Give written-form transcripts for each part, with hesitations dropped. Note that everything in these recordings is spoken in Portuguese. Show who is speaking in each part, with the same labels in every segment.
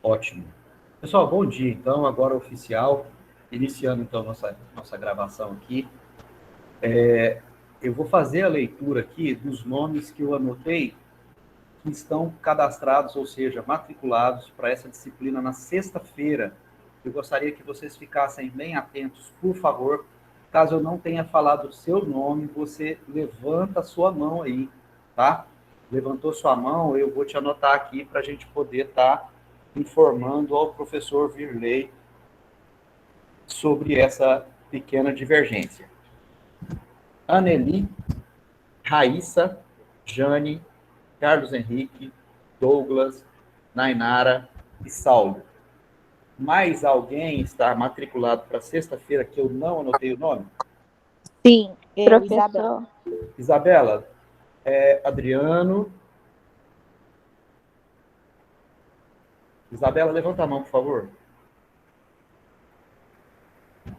Speaker 1: Ótimo. Pessoal, bom dia. Então, agora oficial, iniciando então nossa gravação aqui. Eu vou fazer a leitura aqui dos nomes que eu anotei que estão cadastrados, ou seja, matriculados para essa disciplina na sexta-feira. Eu gostaria que vocês ficassem bem atentos, por favor. Caso eu não tenha falado o seu nome, você levanta a sua mão aí, tá? Levantou sua mão, eu vou te anotar aqui para a gente poder estar informando ao professor Virley sobre essa pequena divergência. Aneli, Raíssa, Jane, Carlos Henrique, Douglas, Nainara e Saulo. Mais alguém está matriculado para sexta-feira que eu não anotei o nome?
Speaker 2: Sim,
Speaker 3: Professor.
Speaker 1: Isabela, Adriano. Isabela, levanta a mão, por favor.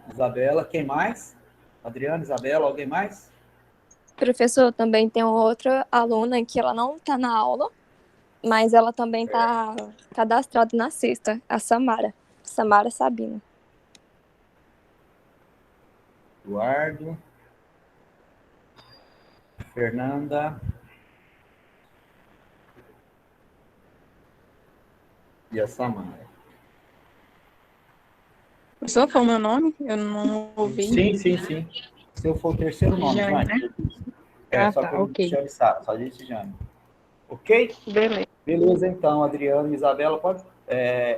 Speaker 1: Isabela, quem mais? Adriano, Isabela, alguém mais?
Speaker 2: Professor, também tem outra aluna que ela não está na aula, mas ela também está cadastrada na sexta, a Samara Sabino.
Speaker 1: Eduardo, Fernanda e a Samara.
Speaker 3: Professor, foi o meu nome? Eu não ouvi.
Speaker 1: Sim. Seu foi o terceiro nome,
Speaker 3: Jane,
Speaker 1: Jane.
Speaker 3: né?
Speaker 1: Só
Speaker 3: Tá,
Speaker 1: que eu
Speaker 3: ok.
Speaker 1: chamo Sara, só disse Jane. Ok?
Speaker 3: Beleza.
Speaker 1: Beleza, então, Adriano e Isabela,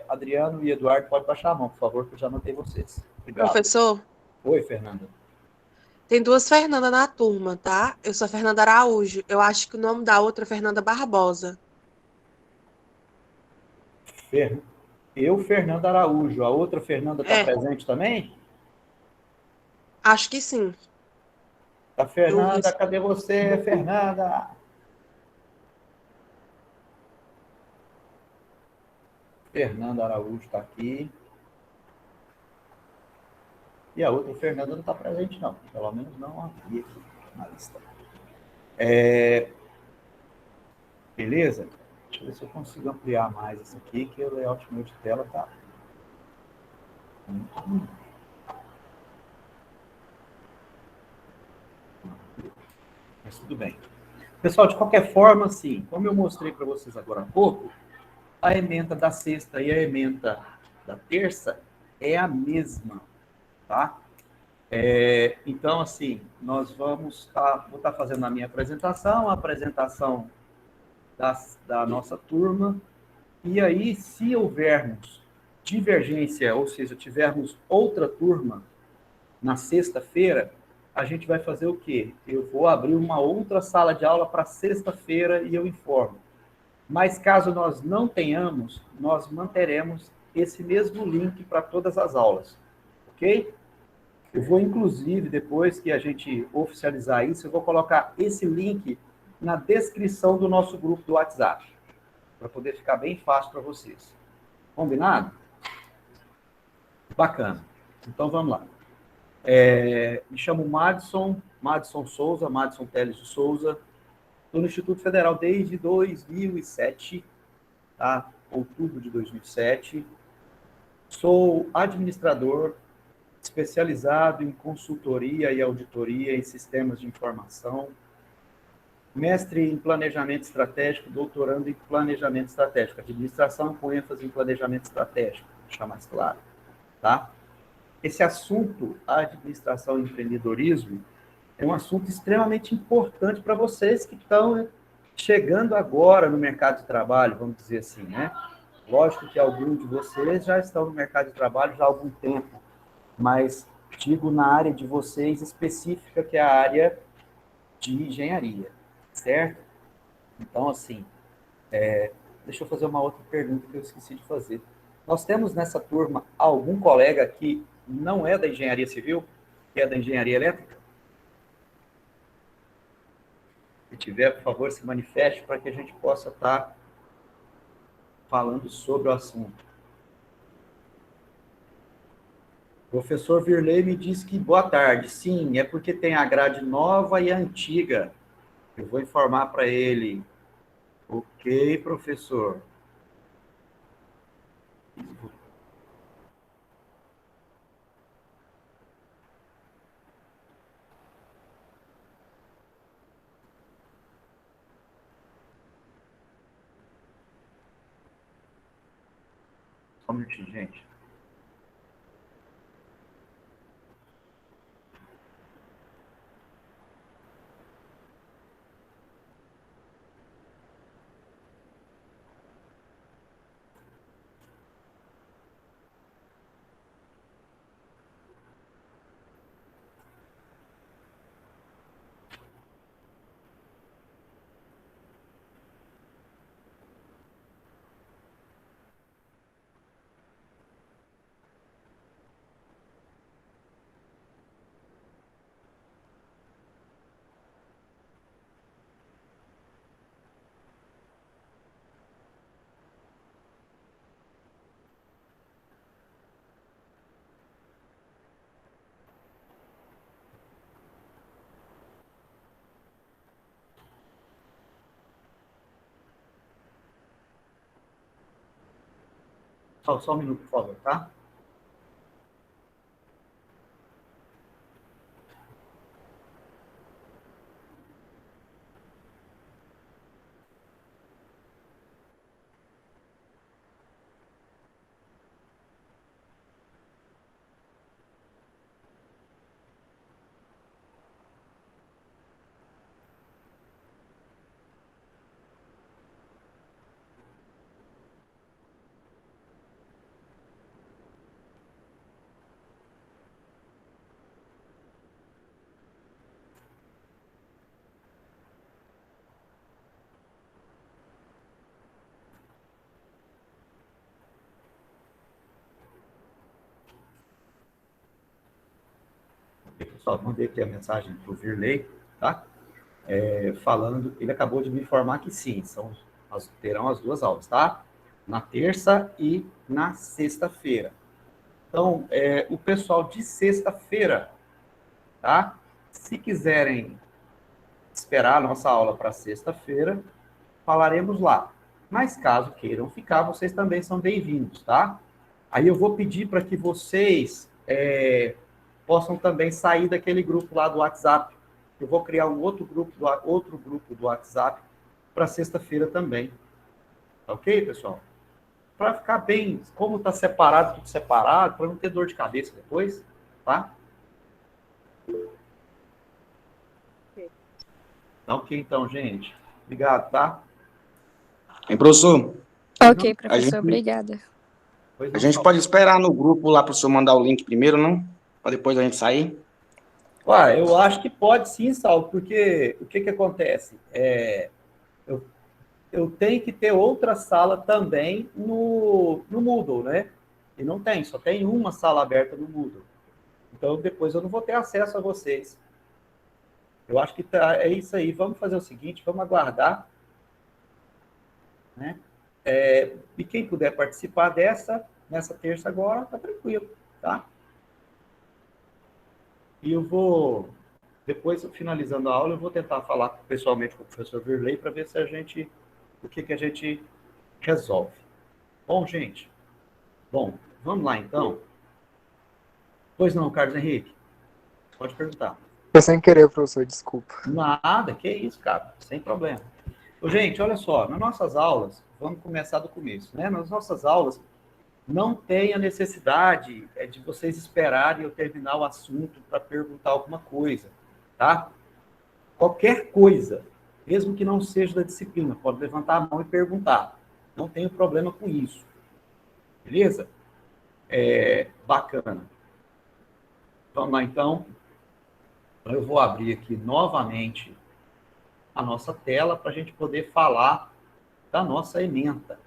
Speaker 1: Adriano e Eduardo, pode baixar a mão, por favor, que eu já anotei vocês. Obrigado.
Speaker 4: Professor,
Speaker 1: Oi, Fernanda.
Speaker 4: tem duas Fernanda na turma, tá? Eu sou a Fernanda Araújo. Eu acho que o nome da outra é Fernanda Barbosa.
Speaker 1: Fernanda Araújo. A outra Fernanda está presente também?
Speaker 4: Acho que sim.
Speaker 1: Tá, Fernanda, cadê você, Fernanda? Fernanda Araújo está aqui. E a outra Fernanda não está presente, não. Pelo menos não aqui na lista. Beleza? Deixa eu ver se eu consigo ampliar mais isso aqui, que o layout meu de tela tá muito ruim. Mas tudo bem. Pessoal, de qualquer forma, assim, como eu mostrei para vocês agora há pouco, a ementa da sexta e a ementa da terça é a mesma, tá? Então, assim, nós vou estar fazendo a minha apresentação, a apresentação da nossa turma, e aí, se houvermos divergência, ou seja, tivermos outra turma na sexta-feira, a gente vai fazer o quê? Eu vou abrir uma outra sala de aula para sexta-feira e eu informo. Mas caso nós não tenhamos, nós manteremos esse mesmo link para todas as aulas, ok? Eu vou, inclusive, depois que a gente oficializar isso, eu vou colocar esse link na descrição do nosso grupo do WhatsApp, para poder ficar bem fácil para vocês. Combinado? Bacana. Então, vamos lá. Me chamo Madison Souza, Madison Teles de Souza. Estou no Instituto Federal desde 2007, tá? Outubro de 2007. Sou administrador especializado em consultoria e auditoria em sistemas de informação, mestre em planejamento estratégico, doutorando em planejamento estratégico, administração com ênfase em planejamento estratégico, vou deixar mais claro, tá? Esse assunto, administração e empreendedorismo, é um assunto extremamente importante para vocês que estão chegando agora no mercado de trabalho, vamos dizer assim, né? Lógico que alguns de vocês já estão no mercado de trabalho já há algum tempo, mas digo na área de vocês específica, que é a área de engenharia, certo? Então, assim, deixa eu fazer uma outra pergunta que eu esqueci de fazer. Nós temos nessa turma algum colega que não é da engenharia civil, que é da engenharia elétrica? Se tiver, por favor, se manifeste para que a gente possa estar falando sobre o assunto. O professor Virley me disse que boa tarde. Sim, é porque tem a grade nova e a antiga. Eu vou informar para ele. Ok, professor. Só um minutinho, gente. Só um minuto, por favor, tá? Pessoal, mandei aqui a mensagem para o Virley, tá? Falando, ele acabou de me informar que sim, terão as duas aulas, tá? Na terça e na sexta-feira. Então, o pessoal de sexta-feira, tá? Se quiserem esperar a nossa aula para sexta-feira, falaremos lá. Mas caso queiram ficar, vocês também são bem-vindos, tá? Aí eu vou pedir para que vocês possam também sair daquele grupo lá do WhatsApp. Eu vou criar um outro grupo do WhatsApp para sexta-feira também. Tá ok, pessoal? Para ficar bem, como está separado, tudo separado, para não ter dor de cabeça depois, tá? Tá ok, então, gente. Obrigado, tá?
Speaker 5: Hein, professor?
Speaker 2: Ok, professor, obrigada.
Speaker 5: A gente pode esperar no grupo lá para o senhor mandar o link primeiro, não? Para depois a gente sair?
Speaker 1: Ué, eu acho que pode sim, Saulo, porque o que acontece? Eu tenho que ter outra sala também no Moodle, né? E não tem, só tem uma sala aberta no Moodle. Então, depois eu não vou ter acesso a vocês. Eu acho que é isso aí. Vamos fazer o seguinte, vamos aguardar, né? E quem puder participar nessa terça agora, tá tranquilo, tá? E eu vou, depois, finalizando a aula, eu vou tentar falar pessoalmente com o professor Virley para ver se o que a gente resolve. Bom, gente? Bom, vamos lá, então. Pois não, Carlos Henrique? Pode perguntar.
Speaker 6: Foi sem querer, professor, desculpa.
Speaker 1: Nada, que isso, cara, sem problema. Gente, olha só, nas nossas aulas, vamos começar do começo, né? Nas nossas aulas, não tem a necessidade de vocês esperarem eu terminar o assunto para perguntar alguma coisa, tá? Qualquer coisa, mesmo que não seja da disciplina, pode levantar a mão e perguntar. Não tenho problema com isso. Beleza? Bacana. Vamos lá, então. Eu vou abrir aqui novamente a nossa tela para a gente poder falar da nossa ementa.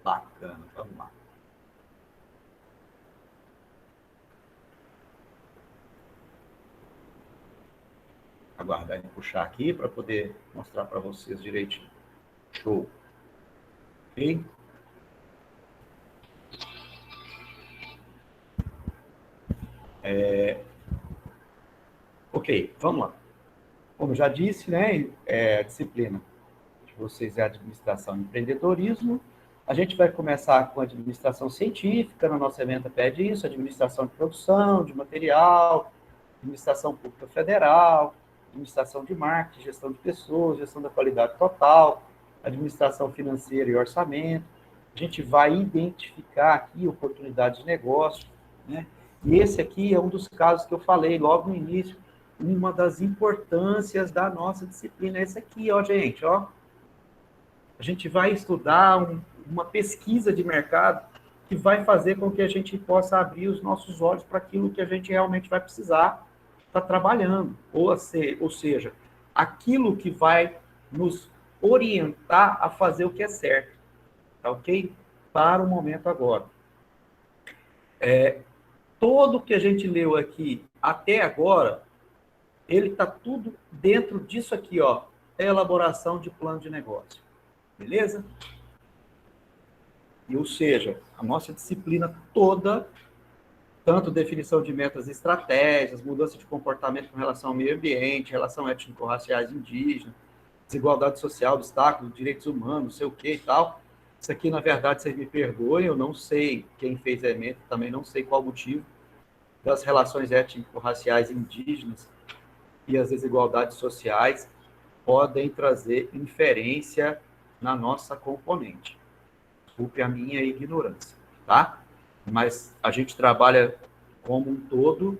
Speaker 1: Bacana, vamos lá. Aguardar ele puxar aqui para poder mostrar para vocês direitinho. Show. Ok? Ok, vamos lá. Como eu já disse, né, a disciplina de vocês é administração e empreendedorismo. A gente vai começar com administração científica, na nossa ementa pede isso, administração de produção, de material, administração pública federal, administração de marketing, gestão de pessoas, gestão da qualidade total, administração financeira e orçamento, A gente vai identificar aqui oportunidades de negócio, né? E esse aqui é um dos casos que eu falei logo no início, uma das importâncias da nossa disciplina. Esse aqui, ó, gente, ó. A gente vai estudar uma pesquisa de mercado que vai fazer com que a gente possa abrir os nossos olhos para aquilo que a gente realmente vai precisar estar trabalhando. Ou seja, aquilo que vai nos orientar a fazer o que é certo. Tá ok? Para o momento agora. Todo que a gente leu aqui até agora, ele está tudo dentro disso aqui, ó. Elaboração de plano de negócio. Beleza? E, ou seja, a nossa disciplina toda, tanto definição de metas e estratégias, mudança de comportamento com relação ao meio ambiente, relação étnico-raciais indígenas, desigualdade social, obstáculos, direitos humanos, não sei o que e tal. Isso aqui, na verdade, vocês me perdoem, eu não sei quem fez a ementa, também não sei qual o motivo das relações étnico-raciais indígenas e as desigualdades sociais podem trazer inferência na nossa componente. Desculpe a minha ignorância, tá? Mas a gente trabalha como um todo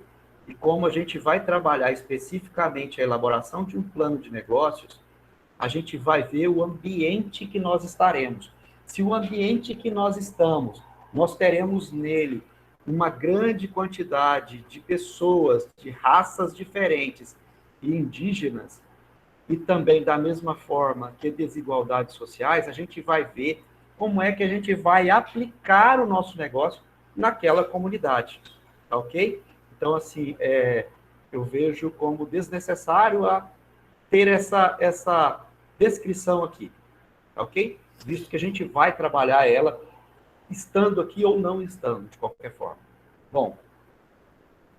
Speaker 1: e como a gente vai trabalhar especificamente a elaboração de um plano de negócios, a gente vai ver o ambiente que nós estaremos. Se o ambiente que nós estamos, nós teremos nele uma grande quantidade de pessoas, de raças diferentes e indígenas, e também da mesma forma que desigualdades sociais, a gente vai ver como é que a gente vai aplicar o nosso negócio naquela comunidade, tá ok? Então, assim, eu vejo como desnecessário ter essa descrição aqui, tá ok? Visto que a gente vai trabalhar ela estando aqui ou não estando, de qualquer forma. Bom,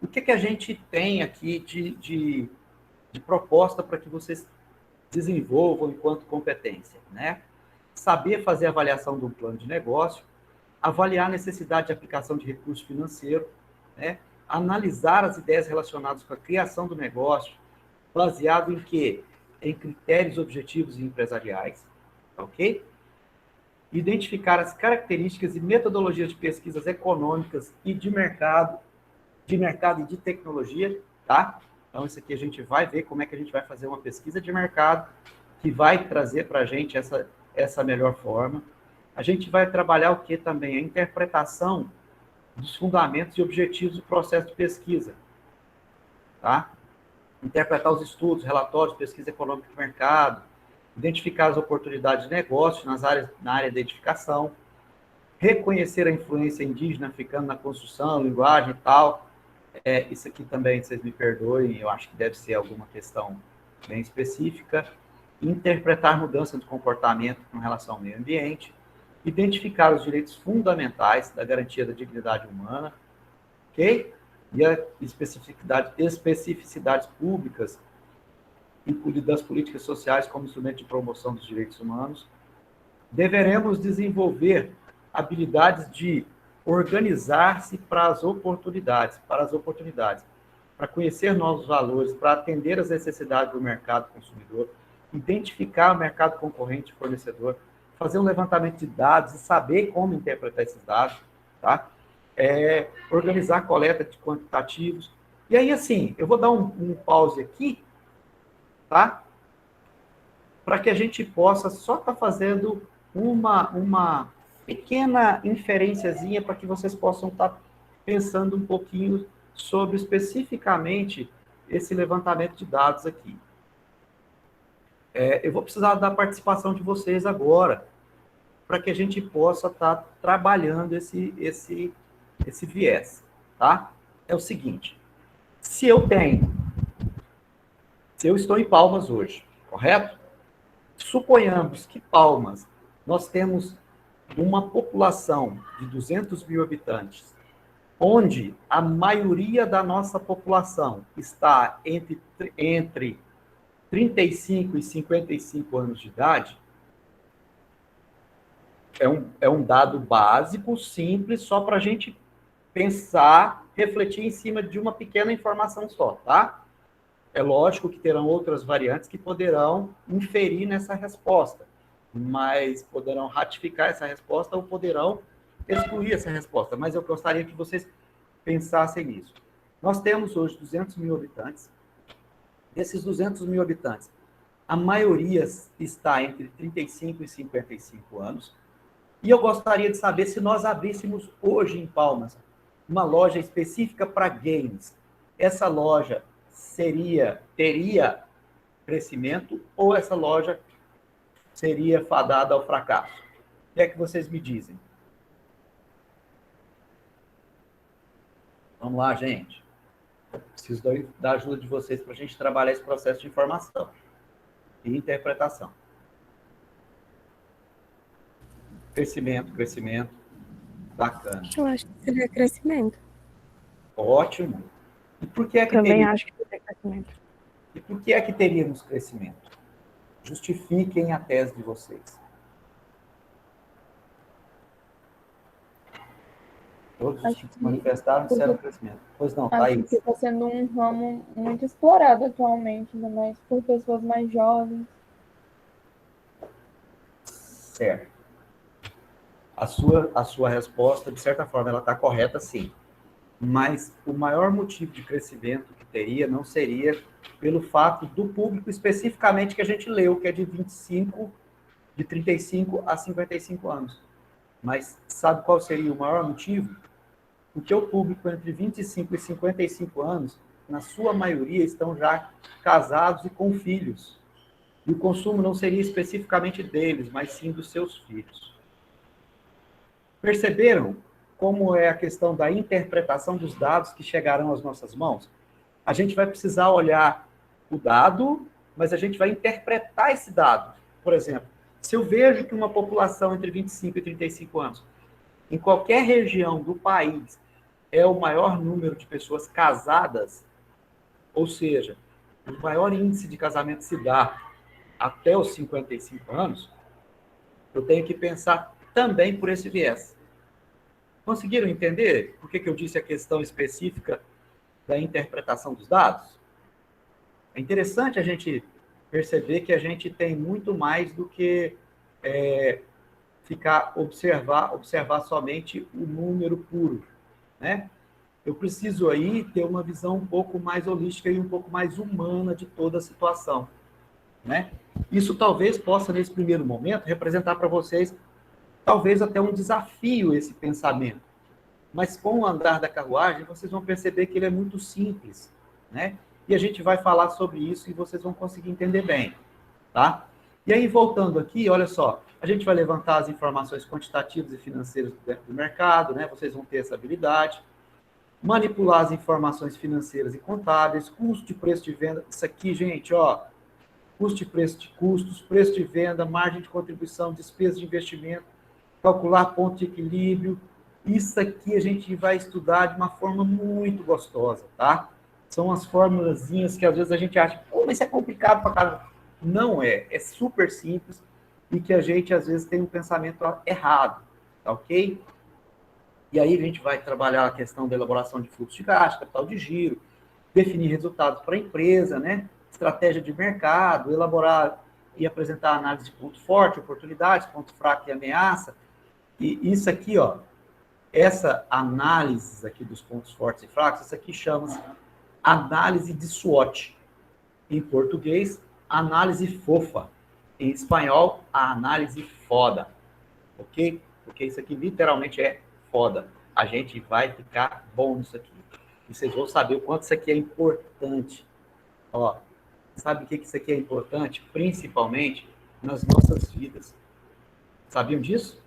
Speaker 1: o que a gente tem aqui de proposta para que vocês desenvolvam enquanto competência, né? Saber fazer a avaliação do plano de negócio, avaliar a necessidade de aplicação de recurso financeiro, né? Analisar as ideias relacionadas com a criação do negócio, baseado em quê? Em critérios objetivos e empresariais, ok? Identificar as características e metodologias de pesquisas econômicas e de mercado e de tecnologia, tá? Então, isso aqui a gente vai ver como é que a gente vai fazer uma pesquisa de mercado que vai trazer para a gente essa melhor forma. A gente vai trabalhar o que também? A interpretação dos fundamentos e objetivos do processo de pesquisa, tá? Interpretar os estudos, relatórios, pesquisa econômica de mercado, identificar as oportunidades de negócio na área de edificação, reconhecer a influência indígena africana na construção, linguagem e tal. Isso aqui também, vocês me perdoem, eu acho que deve ser alguma questão bem específica. Interpretar mudança de comportamento com relação ao meio ambiente, identificar os direitos fundamentais da garantia da dignidade humana, ok? E as especificidades públicas e das políticas sociais como instrumento de promoção dos direitos humanos. Deveremos desenvolver habilidades de organizar-se para as oportunidades, para conhecer novos valores, para atender às necessidades do mercado consumidor, identificar o mercado concorrente e fornecedor, fazer um levantamento de dados e saber como interpretar esses dados, tá? Organizar a coleta de quantitativos. E aí, assim, eu vou dar um pause aqui, tá? Para que a gente possa só estar fazendo uma pequena inferenciazinha para que vocês possam estar pensando um pouquinho sobre especificamente esse levantamento de dados aqui. Eu vou precisar da participação de vocês agora, para que a gente possa estar trabalhando esse viés, tá? É o seguinte, se eu estou em Palmas hoje, correto? Suponhamos que Palmas, nós temos uma população de 200 mil habitantes, onde a maioria da nossa população está entre 35 e 55 anos de idade, é um dado básico, simples, só para a gente pensar, refletir em cima de uma pequena informação só, tá? É lógico que terão outras variantes que poderão inferir nessa resposta, mas poderão ratificar essa resposta ou poderão excluir essa resposta. Mas eu gostaria que vocês pensassem nisso. Nós temos hoje 200 mil habitantes. Desses 200 mil habitantes, a maioria está entre 35 e 55 anos. E eu gostaria de saber se nós abríssemos hoje em Palmas uma loja específica para games. Essa loja teria crescimento ou essa loja seria fadada ao fracasso? O que é que vocês me dizem? Vamos lá, gente. Preciso da ajuda de vocês para a gente trabalhar esse processo de informação e interpretação. Crescimento. Bacana.
Speaker 2: Eu acho que seria crescimento.
Speaker 1: Ótimo. E por que é que
Speaker 2: Também
Speaker 1: teríamos...
Speaker 2: acho que seria crescimento.
Speaker 1: E por que é que teríamos crescimento? Justifiquem a tese de vocês. Todos os que se manifestaram disseram crescimento. Pois não,
Speaker 3: Acho
Speaker 1: Thaís.
Speaker 3: que está sendo um ramo muito explorado atualmente, ainda mais por pessoas mais jovens.
Speaker 1: Certo. A sua resposta, de certa forma, ela está correta, sim. Mas o maior motivo de crescimento que teria não seria pelo fato do público especificamente que a gente leu, que é de 35 a 55 anos. Mas sabe qual seria o maior motivo? Porque o público entre 25 e 55 anos, na sua maioria, estão já casados e com filhos. E o consumo não seria especificamente deles, mas sim dos seus filhos. Perceberam como é a questão da interpretação dos dados que chegarão às nossas mãos? A gente vai precisar olhar o dado, mas a gente vai interpretar esse dado. Por exemplo, se eu vejo que uma população entre 25 e 35 anos, em qualquer região do país, é o maior número de pessoas casadas, ou seja, o maior índice de casamento se dá até os 55 anos, eu tenho que pensar também por esse viés. Conseguiram entender por que eu disse a questão específica da interpretação dos dados? É interessante a gente perceber que a gente tem muito mais do que observar somente o número puro, né? Eu preciso aí ter uma visão um pouco mais holística e um pouco mais humana de toda a situação, né? Isso talvez possa, nesse primeiro momento, representar para vocês talvez até um desafio esse pensamento. Mas com o andar da carruagem, vocês vão perceber que ele é muito simples, né? E a gente vai falar sobre isso e vocês vão conseguir entender bem, tá? E aí, voltando aqui, olha só, a gente vai levantar as informações quantitativas e financeiras do mercado, né? Vocês vão ter essa habilidade. Manipular as informações financeiras e contábeis, custo de preço de venda. Isso aqui, gente, ó, custo de preço de custos, preço de venda, margem de contribuição, despesa de investimento, calcular ponto de equilíbrio. Isso aqui a gente vai estudar de uma forma muito gostosa, tá? São as formulazinhas que às vezes a gente acha, pô, mas isso é complicado pra caramba. Não é, é super simples e que a gente às vezes tem um pensamento errado, tá ok? E aí a gente vai trabalhar a questão da elaboração de fluxo de caixa, capital de giro, definir resultados para a empresa, né? Estratégia de mercado, elaborar e apresentar análise de ponto forte, oportunidades, ponto fraco e ameaça. E isso aqui, ó, essa análise aqui dos pontos fortes e fracos, isso aqui chama-se análise de SWOT. Em português, análise fofa. Em espanhol, a análise foda. Ok? Porque isso aqui literalmente é foda. A gente vai ficar bom nisso aqui. E vocês vão saber o quanto isso aqui é importante. Ó, sabe o que isso aqui é importante? Principalmente nas nossas vidas. Sabiam disso?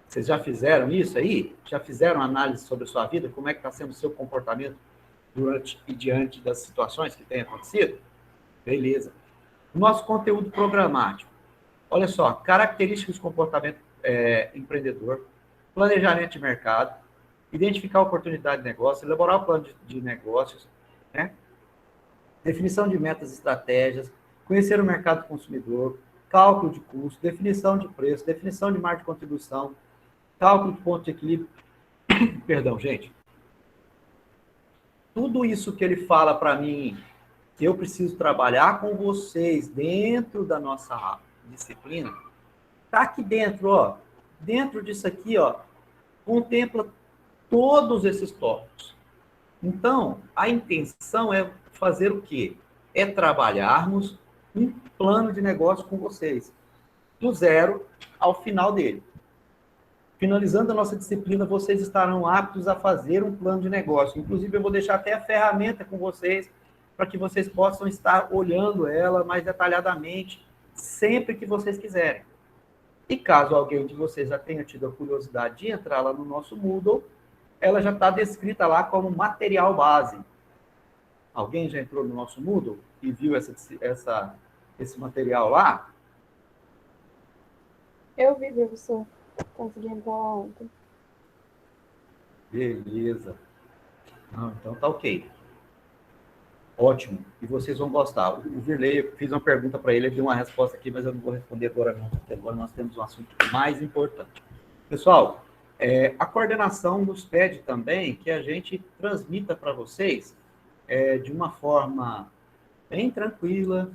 Speaker 1: Vocês já fizeram isso aí? Já fizeram análise sobre a sua vida? Como é que está sendo o seu comportamento durante e diante das situações que têm acontecido? Beleza. Nosso conteúdo programático. Olha só, características de comportamento empreendedor, planejamento de mercado, identificar a oportunidade de negócio, elaborar o plano de negócios, né? Definição de metas e estratégias, conhecer o mercado consumidor, cálculo de custo, definição de preço, definição de margem de contribuição, cálculo de ponto de equilíbrio. Perdão, gente. Tudo isso que ele fala para mim, que eu preciso trabalhar com vocês dentro da nossa disciplina, está aqui dentro, ó. Dentro disso aqui, ó, contempla todos esses tópicos. Então, a intenção é fazer o quê? É trabalharmos um plano de negócio com vocês, do zero ao final dele. Finalizando a nossa disciplina, vocês estarão aptos a fazer um plano de negócio. Inclusive, eu vou deixar até a ferramenta com vocês, para que vocês possam estar olhando ela mais detalhadamente, sempre que vocês quiserem. E caso alguém de vocês já tenha tido a curiosidade de entrar lá no nosso Moodle, ela já está descrita lá como material base. Alguém já entrou no nosso Moodle e viu esse material lá?
Speaker 3: Eu vi, professor. Consegui entrar lá ontem.
Speaker 1: Beleza. Não, então tá ok. Ótimo. E vocês vão gostar. O Virley, eu fiz uma pergunta para ele deu uma resposta aqui, mas eu não vou responder agora não, porque agora nós temos um assunto mais importante. Pessoal, a coordenação nos pede também que a gente transmita para vocês, de uma forma bem tranquila,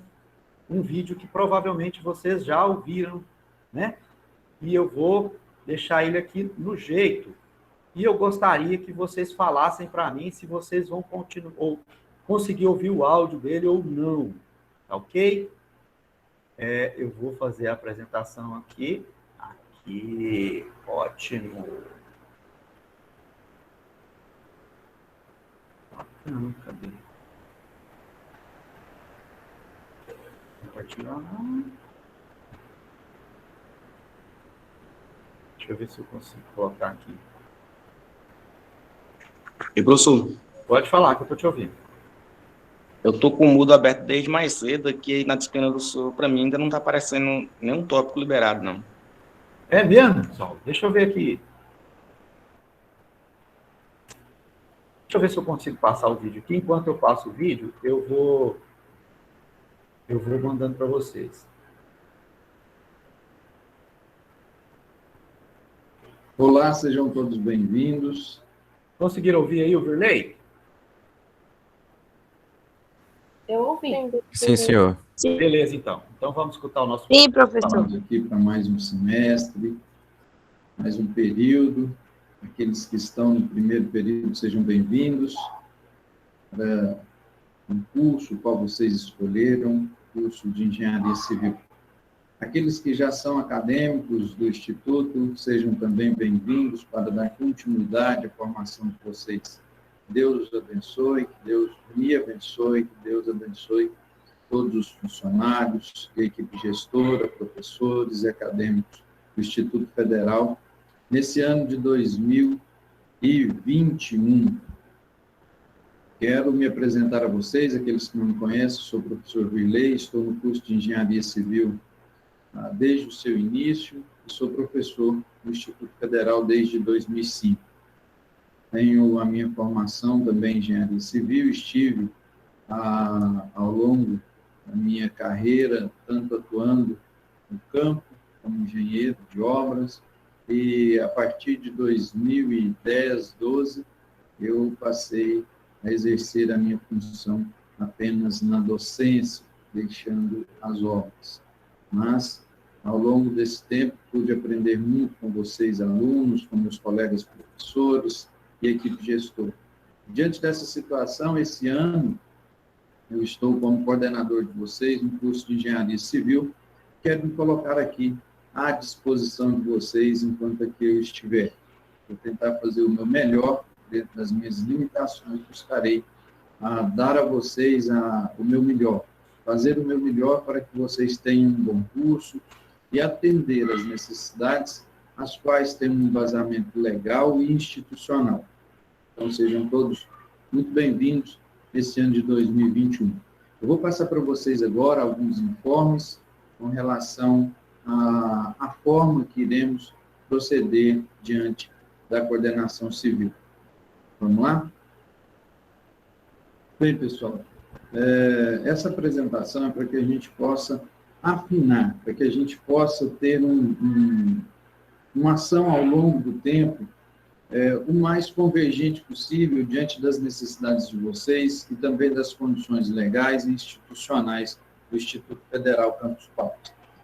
Speaker 1: um vídeo que provavelmente vocês já ouviram, né? E eu vou deixar ele aqui no jeito. E eu gostaria que vocês falassem para mim se vocês vão continuar, ou conseguir ouvir o áudio dele ou não. Tá ok? Eu vou fazer a apresentação aqui. Aqui. Ótimo. Não, cadê? Compartilhar. Deixa eu ver se eu consigo colocar aqui.
Speaker 5: E, professor,
Speaker 1: Pode falar, que eu estou te ouvindo.
Speaker 5: eu tô com o Moodle aberto desde mais cedo, aqui na disciplina do senhor, para mim ainda não está aparecendo nenhum tópico liberado, não.
Speaker 1: É mesmo, pessoal? Deixa eu ver aqui. Deixa eu ver se eu consigo passar o vídeo aqui. Enquanto eu passo o vídeo, eu vou mandando para vocês.
Speaker 7: Olá, sejam todos bem-vindos.
Speaker 1: Conseguiram ouvir aí o Virley?
Speaker 3: Eu ouvi.
Speaker 8: Sim, senhor.
Speaker 1: Beleza, então. Então vamos escutar o nosso...
Speaker 4: Sim, professor.
Speaker 7: Estamos aqui para mais um semestre, mais um período. Aqueles que estão no primeiro período, sejam bem-vindos para um curso qual vocês escolheram, curso de Engenharia Civil. Aqueles que já são acadêmicos do Instituto, sejam também bem-vindos para dar continuidade à formação de vocês. Deus os abençoe, que Deus me abençoe, que Deus abençoe todos os funcionários, a equipe gestora, professores e acadêmicos do Instituto Federal, nesse ano de 2021. Quero me apresentar a vocês, aqueles que não me conhecem, sou o professor Virley, estou no curso de Engenharia Civil desde o seu início e sou professor no Instituto Federal desde 2005. Tenho a minha formação também em Engenharia Civil, estive ao longo da minha carreira, tanto atuando no campo, como engenheiro de obras, e a partir de 2010, 12, eu passei a exercer a minha função apenas na docência, deixando as obras. Mas, ao longo desse tempo, pude aprender muito com vocês, alunos, com meus colegas professores e equipe gestora. Diante dessa situação, esse ano, eu estou como coordenador de vocês no curso de Engenharia Civil. Quero me colocar aqui à disposição de vocês enquanto aqui eu estiver. Vou tentar fazer o meu melhor, dentro das minhas limitações, buscarei dar a vocês o meu melhor, fazer o meu melhor para que vocês tenham um bom curso e atender às necessidades, as quais têm um embasamento legal e institucional. Então, sejam todos muito bem-vindos nesse ano de 2021. Eu vou passar para vocês agora alguns informes com relação à forma que iremos proceder diante da coordenação civil. Vamos lá? Bem, pessoal, essa apresentação é para que a gente possa afinar, para que a gente possa ter uma ação ao longo do tempo o mais convergente possível diante das necessidades de vocês e também das condições legais e institucionais do Instituto Federal Campus Paulo.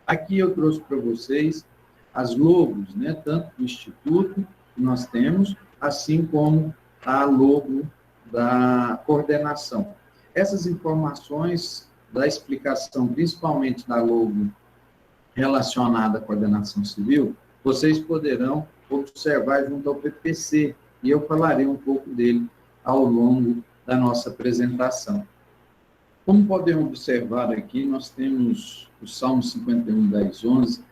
Speaker 7: Aqui eu trouxe para vocês as logos, né, tanto do Instituto que nós temos, assim como a logo da coordenação. Essas informações da explicação, principalmente da logo relacionada à coordenação civil, vocês poderão observar junto ao PPC, e eu falarei um pouco dele ao longo da nossa apresentação. Como podem observar aqui, nós temos o Salmo 51, 10, 11,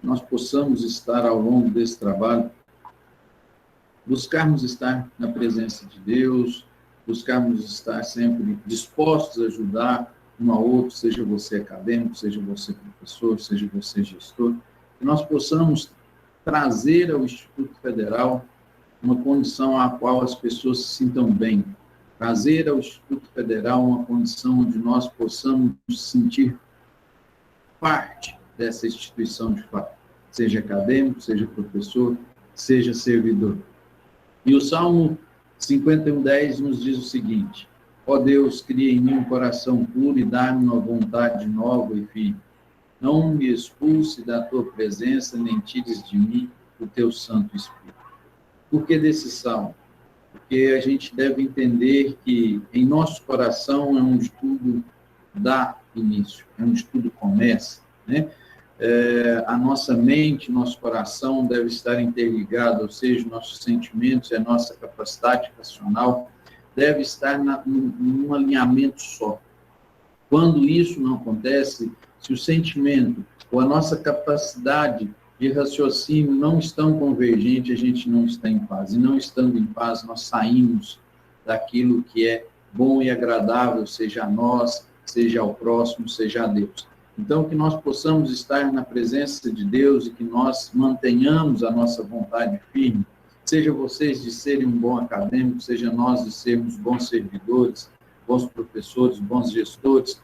Speaker 7: nós possamos estar ao longo desse trabalho, buscarmos estar na presença de Deus, buscarmos estar sempre dispostos a ajudar um ao outro, seja você acadêmico, seja você professor, seja você gestor, que nós possamos trazer ao Instituto Federal uma condição à qual as pessoas se sintam bem, trazer ao Instituto Federal uma condição onde nós possamos sentir parte dessa instituição de fato, seja acadêmico, seja professor, seja servidor. E o Salmo 51, 10 nos diz o seguinte: ó Deus, cria em mim um coração puro e dá-me uma vontade nova e firme. Não me expulse da tua presença, nem tires de mim o teu Santo Espírito. Por que desse salmo? Porque a gente deve entender que em nosso coração é onde tudo dá início, é onde tudo começa, né? A nossa mente, nosso coração deve estar interligado, ou seja, nossos sentimentos e a nossa capacidade racional deve estar num alinhamento só. Quando isso não acontece, se o sentimento ou a nossa capacidade de raciocínio não estão convergentes, a gente não está em paz. E não estando em paz, nós saímos daquilo que é bom e agradável, seja a nós, seja ao próximo, seja a Deus. Então, que nós possamos estar na presença de Deus e que nós mantenhamos a nossa vontade firme, seja vocês de serem um bom acadêmico, seja nós de sermos bons servidores, bons professores, bons gestores,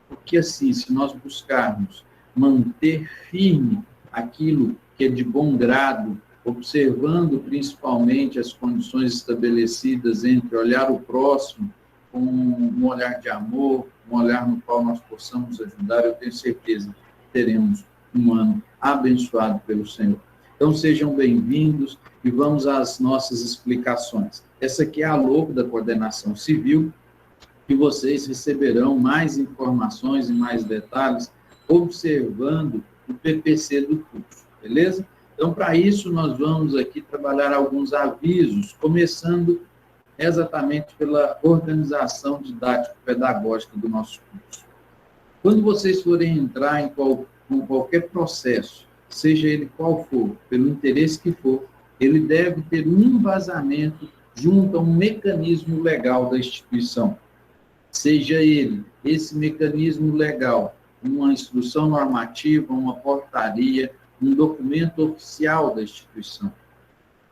Speaker 7: porque assim, se nós buscarmos manter firme aquilo que é de bom grado, observando principalmente as condições estabelecidas entre olhar o próximo com um olhar de amor, um olhar no qual nós possamos ajudar, eu tenho certeza que teremos um ano abençoado pelo Senhor. Então, sejam bem-vindos e vamos às nossas explicações. Essa aqui é a logo da coordenação civil, e vocês receberão mais informações e mais detalhes observando o PPC do curso, beleza? Então, para isso, nós vamos aqui trabalhar alguns avisos, começando exatamente pela organização didático-pedagógica do nosso curso. Quando vocês forem entrar em qualquer processo, seja ele qual for, pelo interesse que for, ele deve ter um embasamento junto a um mecanismo legal da instituição. Seja ele, esse mecanismo legal, uma instrução normativa, uma portaria, um documento oficial da instituição.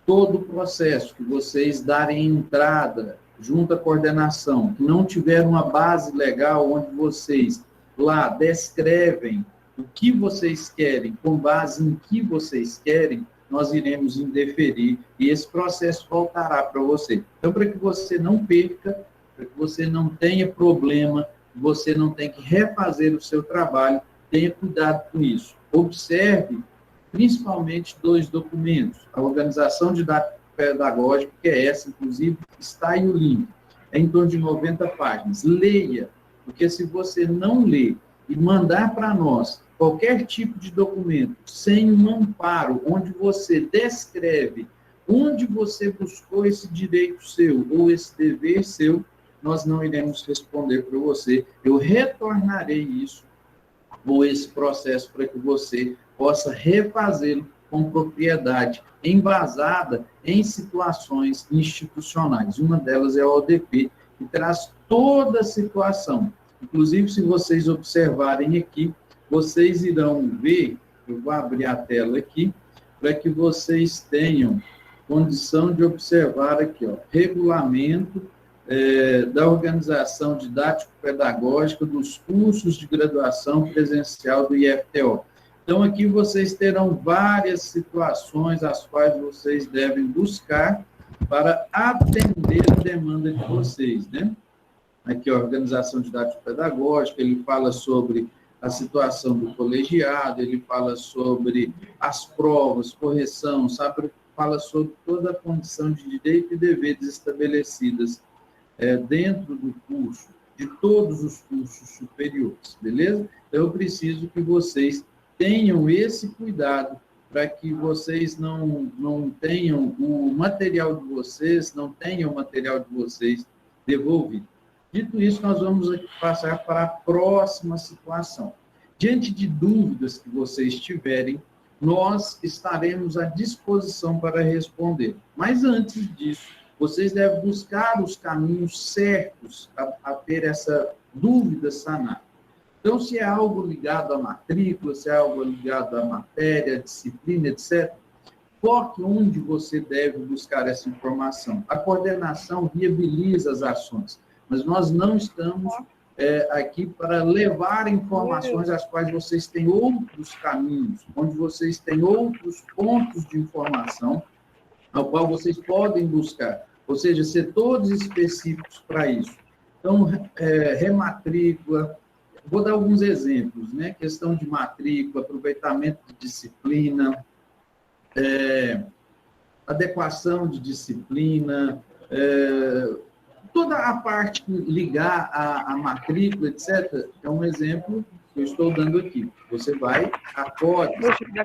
Speaker 7: Todo o processo que vocês darem entrada junto à coordenação, que não tiver uma base legal onde vocês lá descrevem o que vocês querem, com base em que vocês querem, nós iremos indeferir e esse processo voltará para você. Então, para que você não perca, para que você não tenha problema, você não tenha que refazer o seu trabalho, tenha cuidado com isso. Observe principalmente 2 documentos. A organização didático-pedagógica, que é essa, inclusive, está aí o link. É em torno de 90 páginas. Leia, porque se você não ler e mandar para nós qualquer tipo de documento sem um amparo, onde você descreve onde você buscou esse direito seu ou esse dever seu, nós não iremos responder para você. Eu retornarei isso ou esse processo para que você possa refazê-lo com propriedade, embasada em situações institucionais. Uma delas é a ODP, que traz toda a situação. Inclusive, se vocês observarem aqui, vocês irão ver, eu vou abrir a tela aqui, para que vocês tenham condição de observar aqui, ó, regulamento da organização didático-pedagógica dos cursos de graduação presencial do IFTO. Então, aqui vocês terão várias situações as quais vocês devem buscar para atender a demanda de vocês, né? Aqui, a organização didático-pedagógica, ele fala sobre a situação do colegiado, ele fala sobre as provas, correção, sabe? Fala sobre toda a condição de direito e deveres estabelecidas dentro do curso, de todos os cursos superiores, beleza? Então, eu preciso que vocês tenham esse cuidado para que vocês não tenham o material de vocês, não tenham o material de vocês devolvido. Dito isso, nós vamos aqui passar para a próxima situação. Diante de dúvidas que vocês tiverem, nós estaremos à disposição para responder. Mas antes disso, vocês devem buscar os caminhos certos a ter essa dúvida sanada. Então, se é algo ligado à matrícula, se é algo ligado à matéria, disciplina, etc., foque onde você deve buscar essa informação. A coordenação viabiliza as ações, mas nós não estamos aqui para levar informações às quais vocês têm outros caminhos, onde vocês têm outros pontos de informação ao qual vocês podem buscar, ou seja, setores específicos para isso. Então, rematrícula, vou dar alguns exemplos, né? Questão de matrícula, aproveitamento de disciplina, adequação de disciplina, toda a parte que ligar à matrícula, etc., é um exemplo que eu estou dando aqui. Você vai, acorde.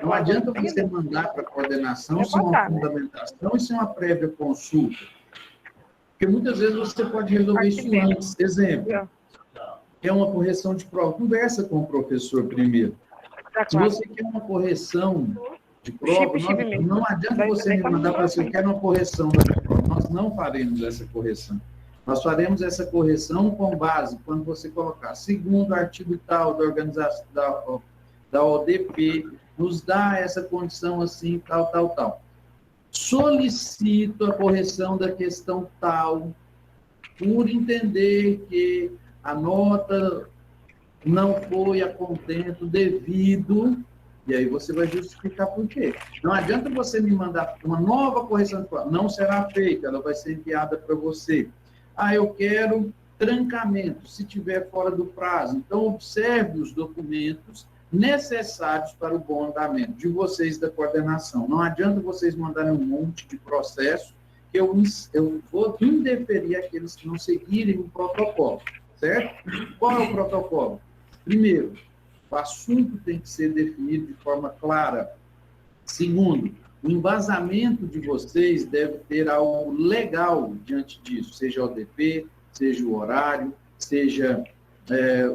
Speaker 7: Não adianta você mandar para a coordenação sem uma fundamentação e sem uma prévia consulta. Porque muitas vezes você pode resolver isso antes. Exemplo, é uma correção de prova. Conversa com o professor primeiro. Se você quer uma correção de prova, não adianta você me mandar para você, eu quero uma correção da prova. Nós não faremos essa correção. Nós faremos essa correção com base, quando você colocar, segundo artigo tal da organização da ODP, nos dá essa condição assim, tal. Solicito a correção da questão tal, por entender que a nota não foi a contento devido, e aí você vai justificar por quê. Não adianta você me mandar uma nova correção de prova, não será feita, ela vai ser enviada para você. Eu quero trancamento, se tiver fora do prazo. Então, observe os documentos necessários para o bom andamento de vocês da coordenação. Não adianta vocês mandarem um monte de processo, que eu vou indeferir aqueles que não seguirem o protocolo, certo? Qual é o protocolo? Primeiro, o assunto tem que ser definido de forma clara. Segundo, o embasamento de vocês deve ter algo legal diante disso, seja o ODP, seja o horário, seja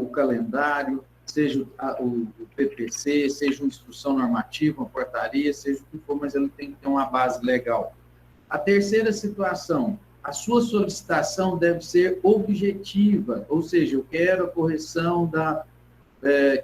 Speaker 7: o calendário, seja o PPC, seja uma instrução normativa, uma portaria, seja o que for, mas ele tem que ter uma base legal. A terceira situação, a sua solicitação deve ser objetiva, ou seja, eu quero a correção da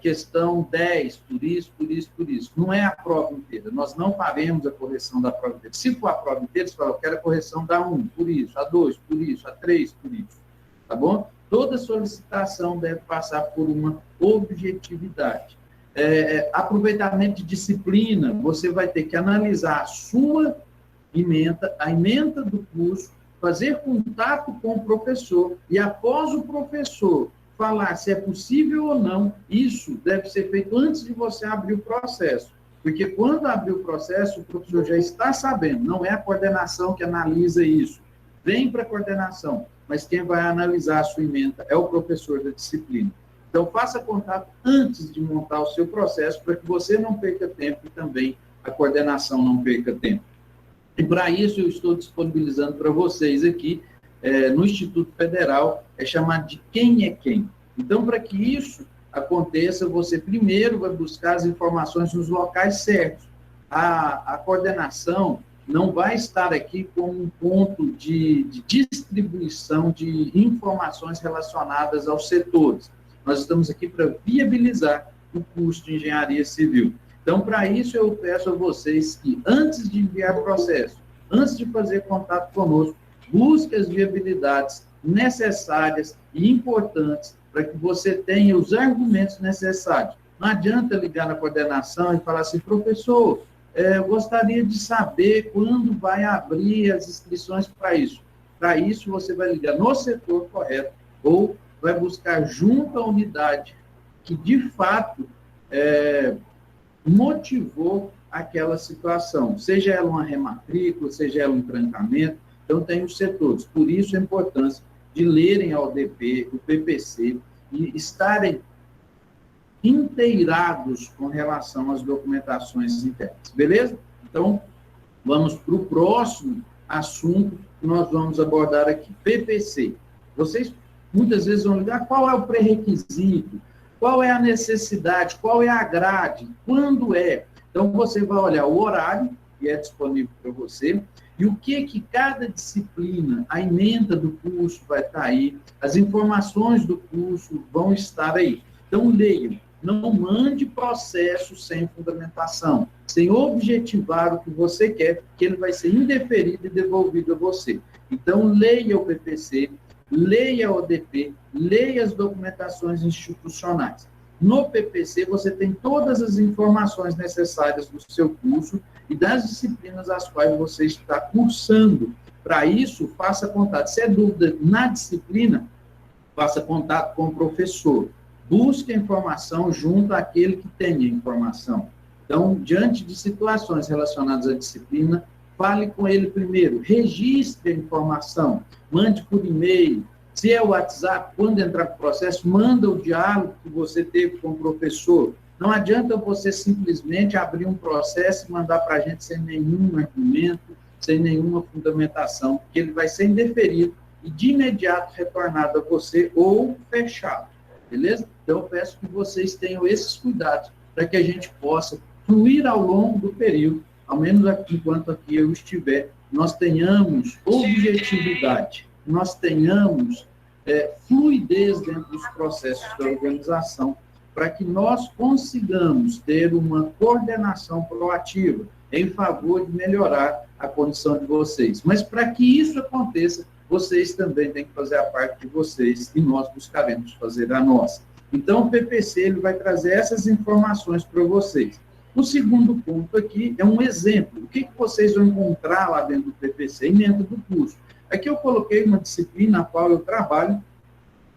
Speaker 7: questão 10, por isso. Não é a prova inteira. Nós não faremos a correção da prova inteira. Se for a prova inteira, você fala, eu quero a correção da 1, por isso, a 2, por isso, a 3, por isso. Tá bom? Toda solicitação deve passar por uma objetividade. Aproveitamento de disciplina, você vai ter que analisar a sua ementa, a ementa do curso, fazer contato com o professor, e após o professor falar se é possível ou não, isso deve ser feito antes de você abrir o processo. Porque quando abrir o processo, o professor já está sabendo, não é a coordenação que analisa isso. Vem para a coordenação, mas quem vai analisar a sua ementa é o professor da disciplina. Então, faça contato antes de montar o seu processo, para que você não perca tempo e também a coordenação não perca tempo. E para isso, eu estou disponibilizando para vocês aqui, no Instituto Federal, chamado de Quem é Quem. Então, para que isso aconteça, você primeiro vai buscar as informações nos locais certos. A coordenação não vai estar aqui como um ponto de distribuição de informações relacionadas aos setores. Nós estamos aqui para viabilizar o curso de Engenharia Civil. Então, para isso, eu peço a vocês que, antes de enviar o processo, antes de fazer contato conosco, busque as viabilidades necessárias e importantes para que você tenha os argumentos necessários. Não adianta ligar na coordenação e falar assim, professor, eu gostaria de saber quando vai abrir as inscrições para isso. Para isso, você vai ligar no setor correto ou vai buscar junto à unidade que de fato motivou aquela situação, seja ela uma rematrícula, seja ela um trancamento. Então, tem os setores. Por isso, a importância de lerem a ODP, o PPC, e estarem inteirados com relação às documentações internas. Beleza? Então, vamos para o próximo assunto que nós vamos abordar aqui. PPC. Vocês muitas vezes vão ligar qual é o pré-requisito, qual é a necessidade, qual é a grade, quando é. Então, você vai olhar o horário que é disponível para você e o que cada disciplina, a ementa do curso vai estar aí, as informações do curso vão estar aí. Então, leiam. Não mande processo sem fundamentação, sem objetivar o que você quer, que ele vai ser indeferido e devolvido a você. Então, leia o PPC, leia a ODP, leia as documentações institucionais. No PPC, você tem todas as informações necessárias do seu curso e das disciplinas às quais você está cursando. Para isso, faça contato. Se é dúvida na disciplina, faça contato com o professor. Busque a informação junto àquele que tem a informação. Então, diante de situações relacionadas à disciplina, fale com ele primeiro, registre a informação, mande por e-mail. Se é o WhatsApp, quando entrar no processo, manda o diálogo que você teve com o professor. Não adianta você simplesmente abrir um processo e mandar para a gente sem nenhum argumento, sem nenhuma fundamentação, porque ele vai ser indeferido e de imediato retornado a você ou fechado. Beleza? Então, eu peço que vocês tenham esses cuidados para que a gente possa fluir ao longo do período, ao menos enquanto aqui eu estiver, nós tenhamos objetividade, nós tenhamos fluidez dentro dos processos da organização, para que nós consigamos ter uma coordenação proativa em favor de melhorar a condição de vocês. Mas para que isso aconteça, vocês também têm que fazer a parte de vocês e nós buscaremos fazer a nossa. Então, o PPC ele vai trazer essas informações para vocês. O segundo ponto aqui é um exemplo. O que vocês vão encontrar lá dentro do PPC e dentro do curso? Aqui eu coloquei uma disciplina na qual eu trabalho,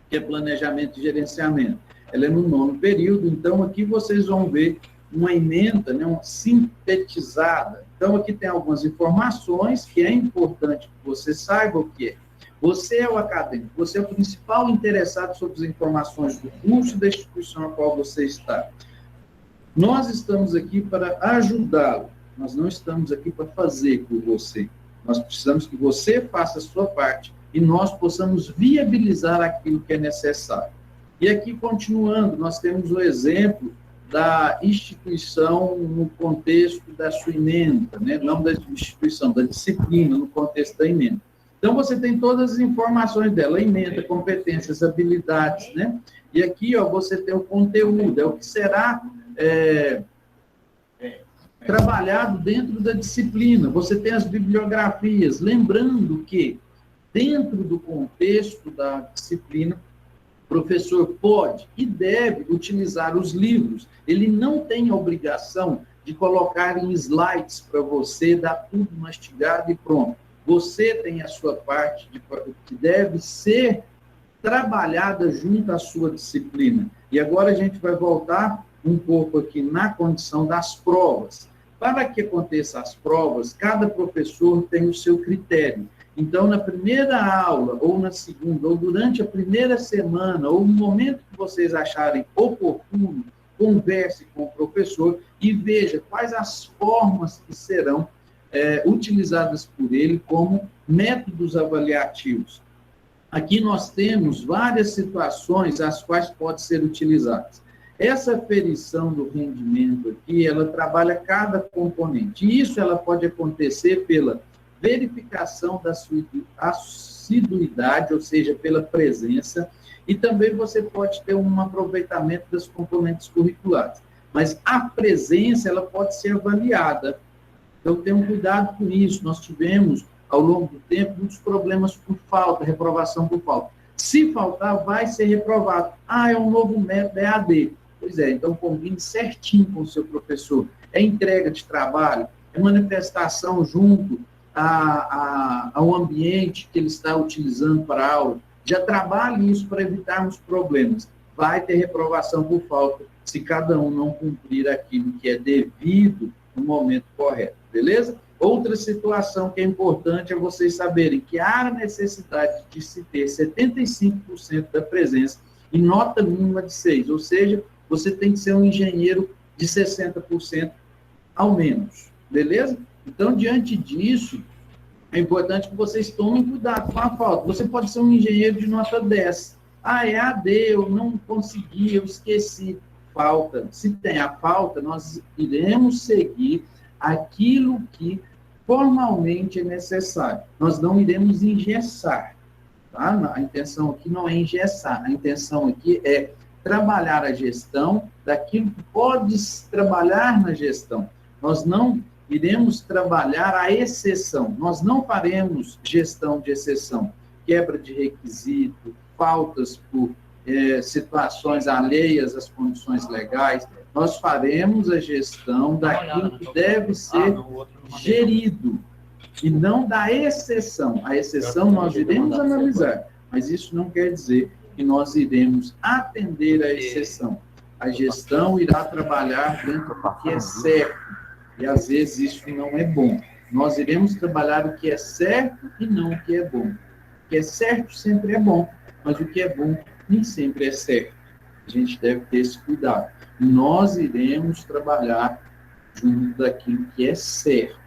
Speaker 7: que é planejamento e gerenciamento. Ela é no 9º período, então aqui vocês vão ver uma ementa, né, uma sintetizada. Então, aqui tem algumas informações que é importante que você saiba o que é. Você é o acadêmico, você é o principal interessado sobre as informações do curso da instituição a qual você está. Nós estamos aqui para ajudá-lo, nós não estamos aqui para fazer por você. Nós precisamos que você faça a sua parte e nós possamos viabilizar aquilo que é necessário. E aqui, continuando, nós temos o exemplo da instituição no contexto da sua ementa, né? Não da instituição, da disciplina no contexto da ementa. Então, você tem todas as informações dela, ementa, competências, habilidades, né? E aqui, ó, você tem o conteúdo, é o que será trabalhado dentro da disciplina. Você tem as bibliografias, lembrando que, dentro do contexto da disciplina, o professor pode e deve utilizar os livros. Ele não tem a obrigação de colocar em slides para você, dar tudo mastigado e pronto. Você tem a sua parte que deve ser trabalhada junto à sua disciplina. E agora a gente vai voltar um pouco aqui na condição das provas. Para que aconteçam as provas, cada professor tem o seu critério. Então, na primeira aula, ou na segunda, ou durante a primeira semana, ou no momento que vocês acharem oportuno, converse com o professor e veja quais as formas que serão utilizadas por ele como métodos avaliativos. Aqui nós temos várias situações as quais podem ser utilizadas. Essa aferição do rendimento aqui, ela trabalha cada componente. E isso ela pode acontecer pela verificação da sua assiduidade, ou seja, pela presença, e também você pode ter um aproveitamento das componentes curriculares. Mas a presença, ela pode ser avaliada. Então, tenham cuidado com isso. Nós tivemos, ao longo do tempo, muitos problemas por falta, reprovação por falta. Se faltar, vai ser reprovado. Ah, é um novo método, é AD. Pois é, então combine certinho com o seu professor. É entrega de trabalho, é manifestação junto ao ambiente que ele está utilizando para a aula. Já trabalhe isso para evitarmos problemas. vai ter reprovação por falta se cada um não cumprir aquilo que é devido no momento correto, beleza? Outra situação que é importante é vocês saberem que há necessidade de se ter 75% da presença e nota mínima de 6, ou seja, você tem que ser um engenheiro de 60% ao menos, beleza? Então, diante disso, é importante que vocês tomem cuidado com a falta. Você pode ser um engenheiro de nota 10. Ah, é AD, eu não consegui, eu esqueci. Falta. Se tem a falta, nós iremos seguir aquilo que formalmente é necessário. Nós não iremos engessar. Tá? A intenção aqui não é engessar. A intenção aqui é trabalhar a gestão daquilo que pode trabalhar na gestão. Nós não iremos trabalhar a exceção. Nós não faremos gestão de exceção, quebra de requisito, faltas por situações alheias às condições legais. Nós faremos a gestão daquilo que deve ser gerido e não da exceção. A exceção nós iremos analisar, mas isso não quer dizer que nós iremos atender a exceção. A gestão irá trabalhar dentro do que é certo, e às vezes isso não é bom. Nós iremos trabalhar o que é certo e não o que é bom. O que é certo sempre é bom, mas o que é bom nem sempre é certo. A gente deve ter esse cuidado. Nós iremos trabalhar junto daquilo que é certo.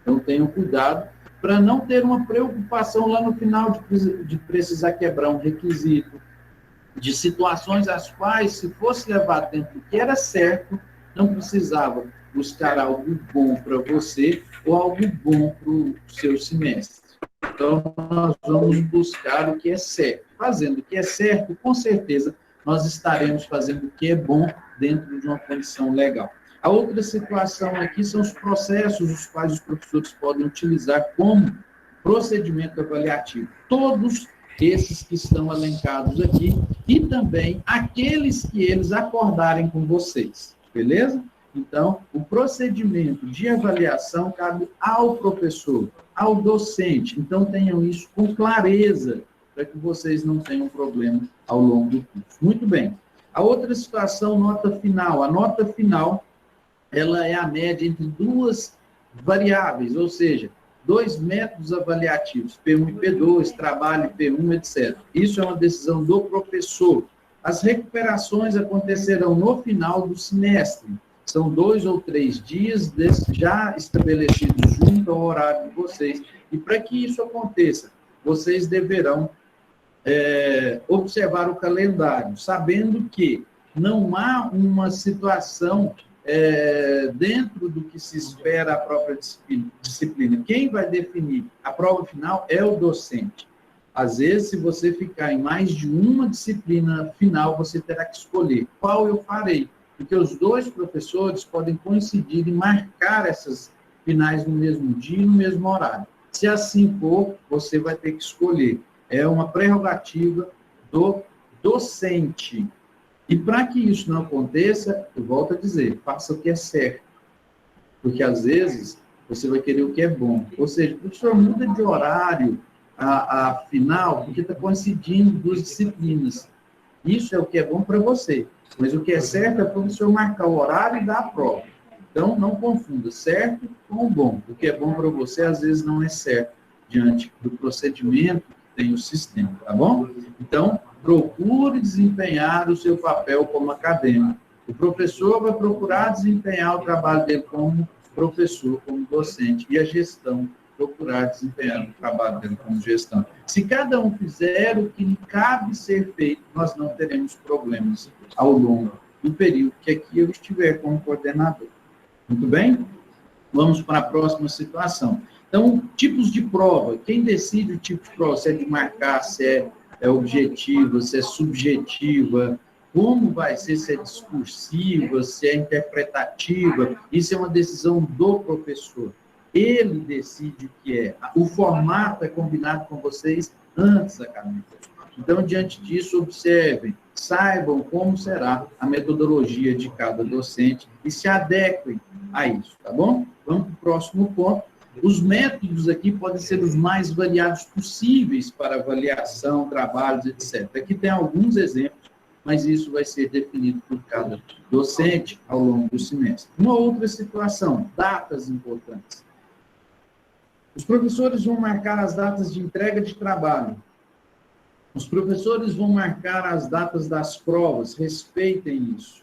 Speaker 7: Então, tenham cuidado para não ter uma preocupação lá no final de precisar quebrar um requisito, de situações às quais, se fosse levado dentro do que era certo, não precisava buscar algo bom para você ou algo bom para o seu semestre. Então, nós vamos buscar o que é certo. Fazendo o que é certo, com certeza, nós estaremos fazendo o que é bom dentro de uma condição legal. A outra situação aqui são os processos os quais os professores podem utilizar como procedimento avaliativo. Todos esses que estão elencados aqui e também aqueles que eles acordarem com vocês, beleza? Então, o procedimento de avaliação cabe ao professor, ao docente. Então, tenham isso com clareza, para que vocês não tenham problema ao longo do curso. Muito bem. A outra situação, nota final. A nota final, ela é a média entre duas variáveis, ou seja, dois métodos avaliativos, P1 e P2, trabalho P1, etc. Isso é uma decisão do professor. As recuperações acontecerão no final do semestre. São 2 ou 3 dias já estabelecidos junto ao horário de vocês. E para que isso aconteça, vocês deverão observar o calendário, sabendo que não há uma situação dentro do que se espera a própria disciplina. Quem vai definir a prova final é o docente. Às vezes, se você ficar em mais de uma disciplina final, você terá que escolher qual eu farei, porque os dois professores podem coincidir e marcar essas finais no mesmo dia e no mesmo horário. Se assim for, você vai ter que escolher. É uma prerrogativa do docente. E para que isso não aconteça, eu volto a dizer, faça o que é certo. Porque, às vezes, você vai querer o que é bom. Ou seja, o professor muda de horário a final, porque está coincidindo duas disciplinas. Isso é o que é bom para você. Mas o que é certo é para o professor marcar o horário e dar a prova. Então, não confunda certo com o bom. O que é bom para você, às vezes, não é certo diante do procedimento que tem o sistema, tá bom? Então, procure desempenhar o seu papel como acadêmico. O professor vai procurar desempenhar o trabalho dele como professor, como docente, e a gestão procurar desempenhar o trabalho dele como gestão. Se cada um fizer o que lhe cabe ser feito, nós não teremos problemas ao longo do período que aqui eu estiver como coordenador. Muito bem? Vamos para a próxima situação. Então, tipos de prova. Quem decide o tipo de prova? Se é de marcar, se é objetiva, se é subjetiva, como vai ser, se é discursiva, se é interpretativa. Isso é uma decisão do professor. Ele decide o que é. O formato é combinado com vocês antes da caneta. Então, diante disso, observem, saibam como será a metodologia de cada docente e se adequem a isso, tá bom? Vamos para o próximo ponto. Os métodos aqui podem ser os mais variados possíveis para avaliação, trabalhos, etc. Aqui tem alguns exemplos mas isso vai ser definido por cada docente ao longo do semestre. Uma outra situação, datas importantes. Os professores vão marcar as datas de entrega de trabalho. Os professores vão marcar as datas das provas, respeitem isso.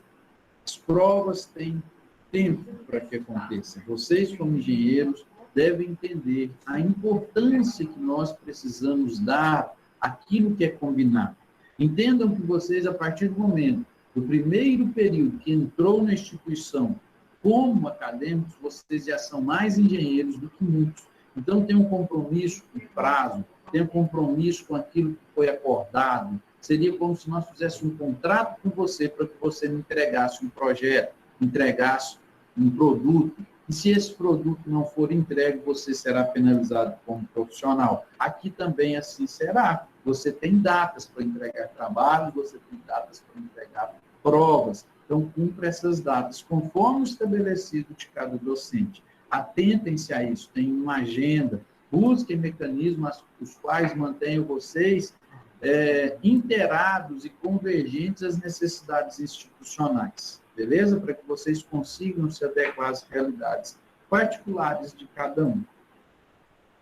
Speaker 7: As provas têm tempo para que aconteça. Vocês, como engenheiros, devem entender a importância que nós precisamos dar àquilo que é combinado. Entendam que vocês, a partir do momento do primeiro período que entrou na instituição, como acadêmicos, vocês já são mais engenheiros do que muitos. Então, tem um compromisso com o prazo, tem um compromisso com aquilo que foi acordado. Seria como se nós fizéssemos um contrato com você para que você me entregasse um projeto, entregasse um produto. E se esse produto não for entregue, você será penalizado como profissional. Aqui também assim será. Você tem datas para entregar trabalho, você tem datas para entregar provas. Então, cumpra essas datas, conforme estabelecido de cada docente. Atentem-se a isso, tem uma agenda, busquem mecanismos os quais mantenham vocês inteirados e convergentes às necessidades institucionais, beleza? Para que vocês consigam se adequar às realidades particulares de cada um.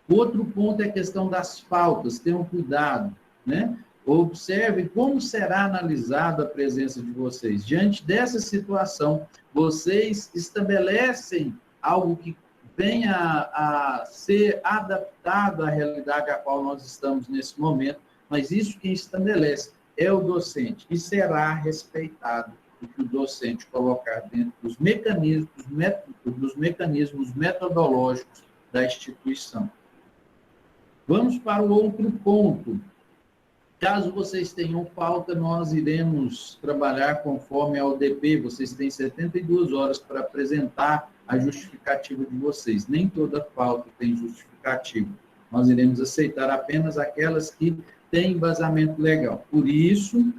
Speaker 7: Outro ponto é a questão das faltas, tenham cuidado, né? Observem como será analisada a presença de vocês. Diante dessa situação, vocês estabelecem algo que venha a ser adaptado à realidade a qual nós estamos nesse momento, mas isso quem estabelece é o docente, e será respeitado o que o docente colocar dentro dos mecanismos metodológicos da instituição. Vamos para o outro ponto. Caso vocês tenham falta, nós iremos trabalhar conforme a ODP. Vocês têm 72 horas para apresentar a justificativa de vocês. Nem toda falta tem justificativa. Nós iremos aceitar apenas aquelas que têm embasamento legal. Por isso,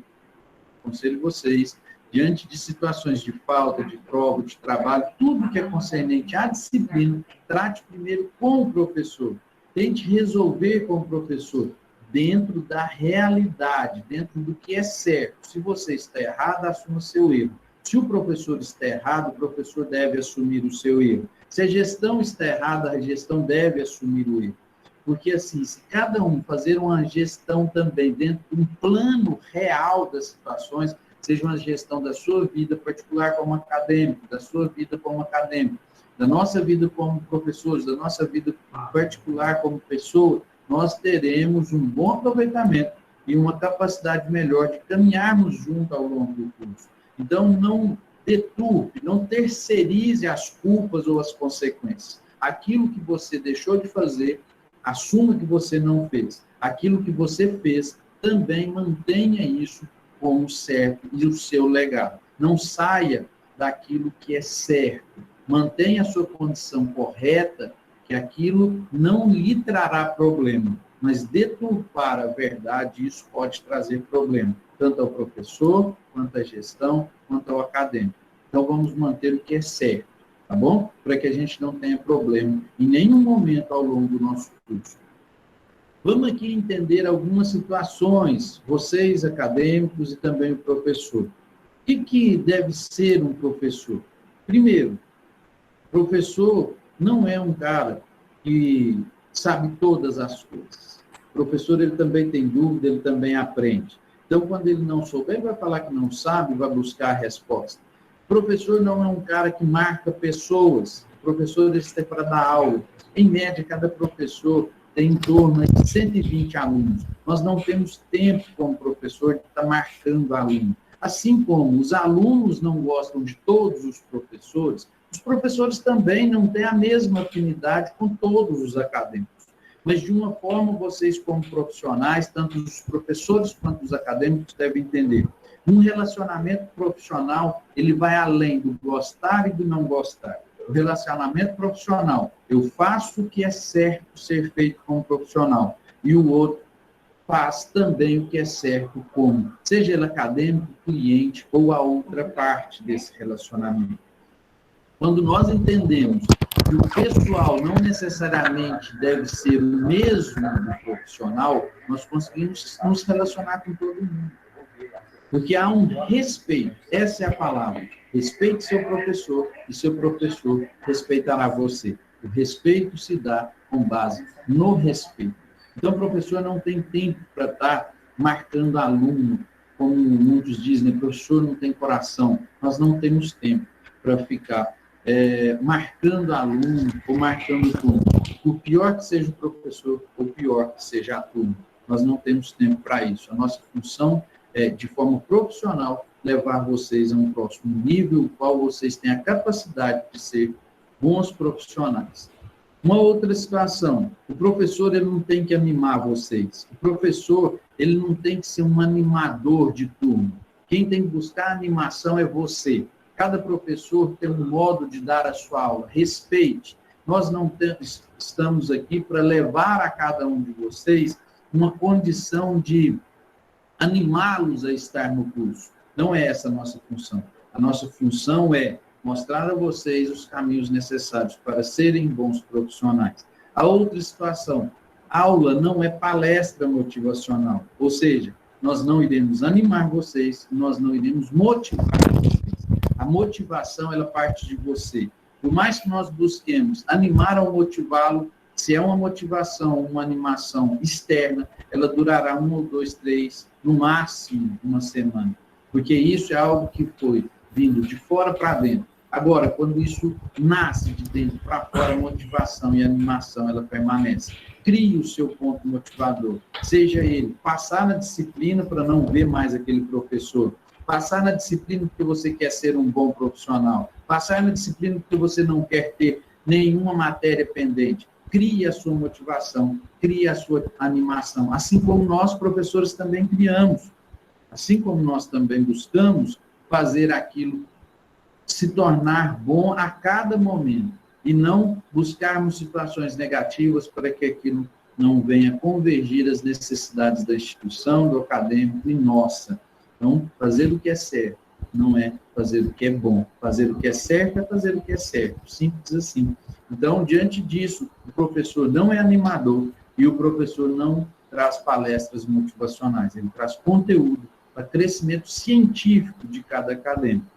Speaker 7: aconselho vocês, diante de situações de falta, de prova, de trabalho, tudo que é concernente à disciplina, trate primeiro com o professor. Tente resolver com o professor, dentro da realidade, dentro do que é certo. Se você está errado, assuma seu erro. Se o professor está errado, o professor deve assumir o seu erro. Se a gestão está errada, a gestão deve assumir o erro. Porque, assim, se cada um fazer uma gestão também dentro de um plano real das situações, seja uma gestão da sua vida particular como acadêmico, da sua vida como acadêmico, da nossa vida como professores, da nossa vida particular como pessoa, nós teremos um bom aproveitamento e uma capacidade melhor de caminharmos junto ao longo do curso. Então, não deturpe, não terceirize as culpas ou as consequências. Aquilo que você deixou de fazer, assuma que você não fez. Aquilo que você fez, também mantenha isso como certo e o seu legado. Não saia daquilo que é certo. Mantenha a sua condição correta, que aquilo não lhe trará problema, mas deturpar a verdade, isso pode trazer problema, tanto ao professor, quanto à gestão, quanto ao acadêmico. Então, vamos manter o que é certo, tá bom? Para que a gente não tenha problema em nenhum momento ao longo do nosso curso. Vamos aqui entender algumas situações, vocês acadêmicos e também o professor. O que deve ser um professor? Primeiro, professor não é um cara que sabe todas as coisas. O professor, ele também tem dúvida, ele também aprende. Então, quando ele não souber, ele vai falar que não sabe, vai buscar a resposta. O professor não é um cara que marca pessoas. O professor, ele está para dar aula. Em média, cada professor tem em torno de 120 alunos. Nós não temos tempo, como professor, de estar marcando aluno. Assim como os alunos não gostam de todos os professores também não têm a mesma afinidade com todos os acadêmicos. Mas, de uma forma, vocês, como profissionais, tanto os professores quanto os acadêmicos, devem entender. Um relacionamento profissional, ele vai além do gostar e do não gostar. O relacionamento profissional, eu faço o que é certo ser feito como profissional, e o outro faz também o que é certo como, seja ele acadêmico, cliente ou a outra parte desse relacionamento. Quando nós entendemos que o pessoal não necessariamente deve ser o mesmo do profissional, nós conseguimos nos relacionar com todo mundo. Porque há um respeito, essa é a palavra. Respeite seu professor e seu professor respeitará você. O respeito se dá com base no respeito. Então, o professor não tem tempo para estar marcando aluno, como muitos dizem, o professor não tem coração. Nós não temos tempo para ficar marcando aluno ou marcando turma. Por pior que seja o professor, ou pior que seja a turma, nós não temos tempo para isso. A nossa função é, de forma profissional, levar vocês a um próximo nível, o qual vocês têm a capacidade de ser bons profissionais. Uma outra situação, o professor ele não tem que animar vocês. O professor ele não tem que ser um animador de turma. Quem tem que buscar animação é você. Cada professor tem um modo de dar a sua aula. Respeite. Nós não estamos aqui para levar a cada um de vocês uma condição de animá-los a estar no curso. Não é essa a nossa função. A nossa função é mostrar a vocês os caminhos necessários para serem bons profissionais. A outra situação, aula não é palestra motivacional, ou seja, nós não iremos animar vocês, nós não iremos motivar vocês. A motivação, ela parte de você. Por mais que nós busquemos animar ou motivá-lo, se é uma motivação, uma animação externa, ela durará 1 ou 2, 3, no máximo uma semana. Porque isso é algo que foi vindo de fora para dentro. Agora, quando isso nasce de dentro para fora, a motivação e a animação, ela permanece. Crie o seu ponto motivador. Seja ele passar na disciplina para não ver mais aquele professor, passar na disciplina porque você quer ser um bom profissional, passar na disciplina porque você não quer ter nenhuma matéria pendente. Crie a sua motivação, crie a sua animação, assim como nós, professores, também criamos. Assim como nós também buscamos fazer aquilo se tornar bom a cada momento e não buscarmos situações negativas para que aquilo não venha convergir às necessidades da instituição, do acadêmico e nossa. Então, fazer o que é certo não é fazer o que é bom. Fazer o que é certo é fazer o que é certo. Simples assim. Então, diante disso, o professor não é animador e o professor não traz palestras motivacionais. Ele traz conteúdo para crescimento científico de cada acadêmico.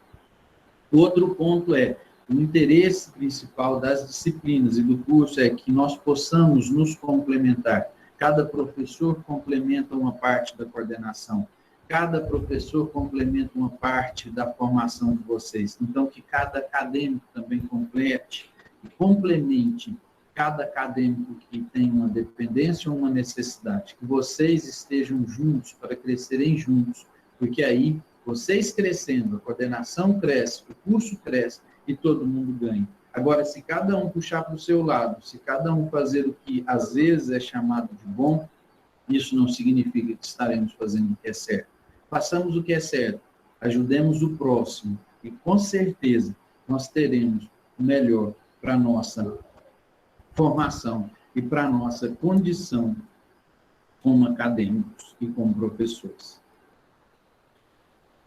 Speaker 7: Outro ponto é, o interesse principal das disciplinas e do curso é que nós possamos nos complementar. Cada professor complementa uma parte da coordenação. Cada professor complementa uma parte da formação de vocês. Então, que cada acadêmico também complete e complemente cada acadêmico que tem uma dependência ou uma necessidade. Que vocês estejam juntos para crescerem juntos, porque aí, vocês crescendo, a coordenação cresce, o curso cresce e todo mundo ganha. Agora, se cada um puxar para o seu lado, se cada um fazer o que às vezes é chamado de bom, isso não significa que estaremos fazendo o que é certo. Façamos o que é certo, ajudemos o próximo e, com certeza, nós teremos o melhor para a nossa formação e para a nossa condição como acadêmicos e como professores.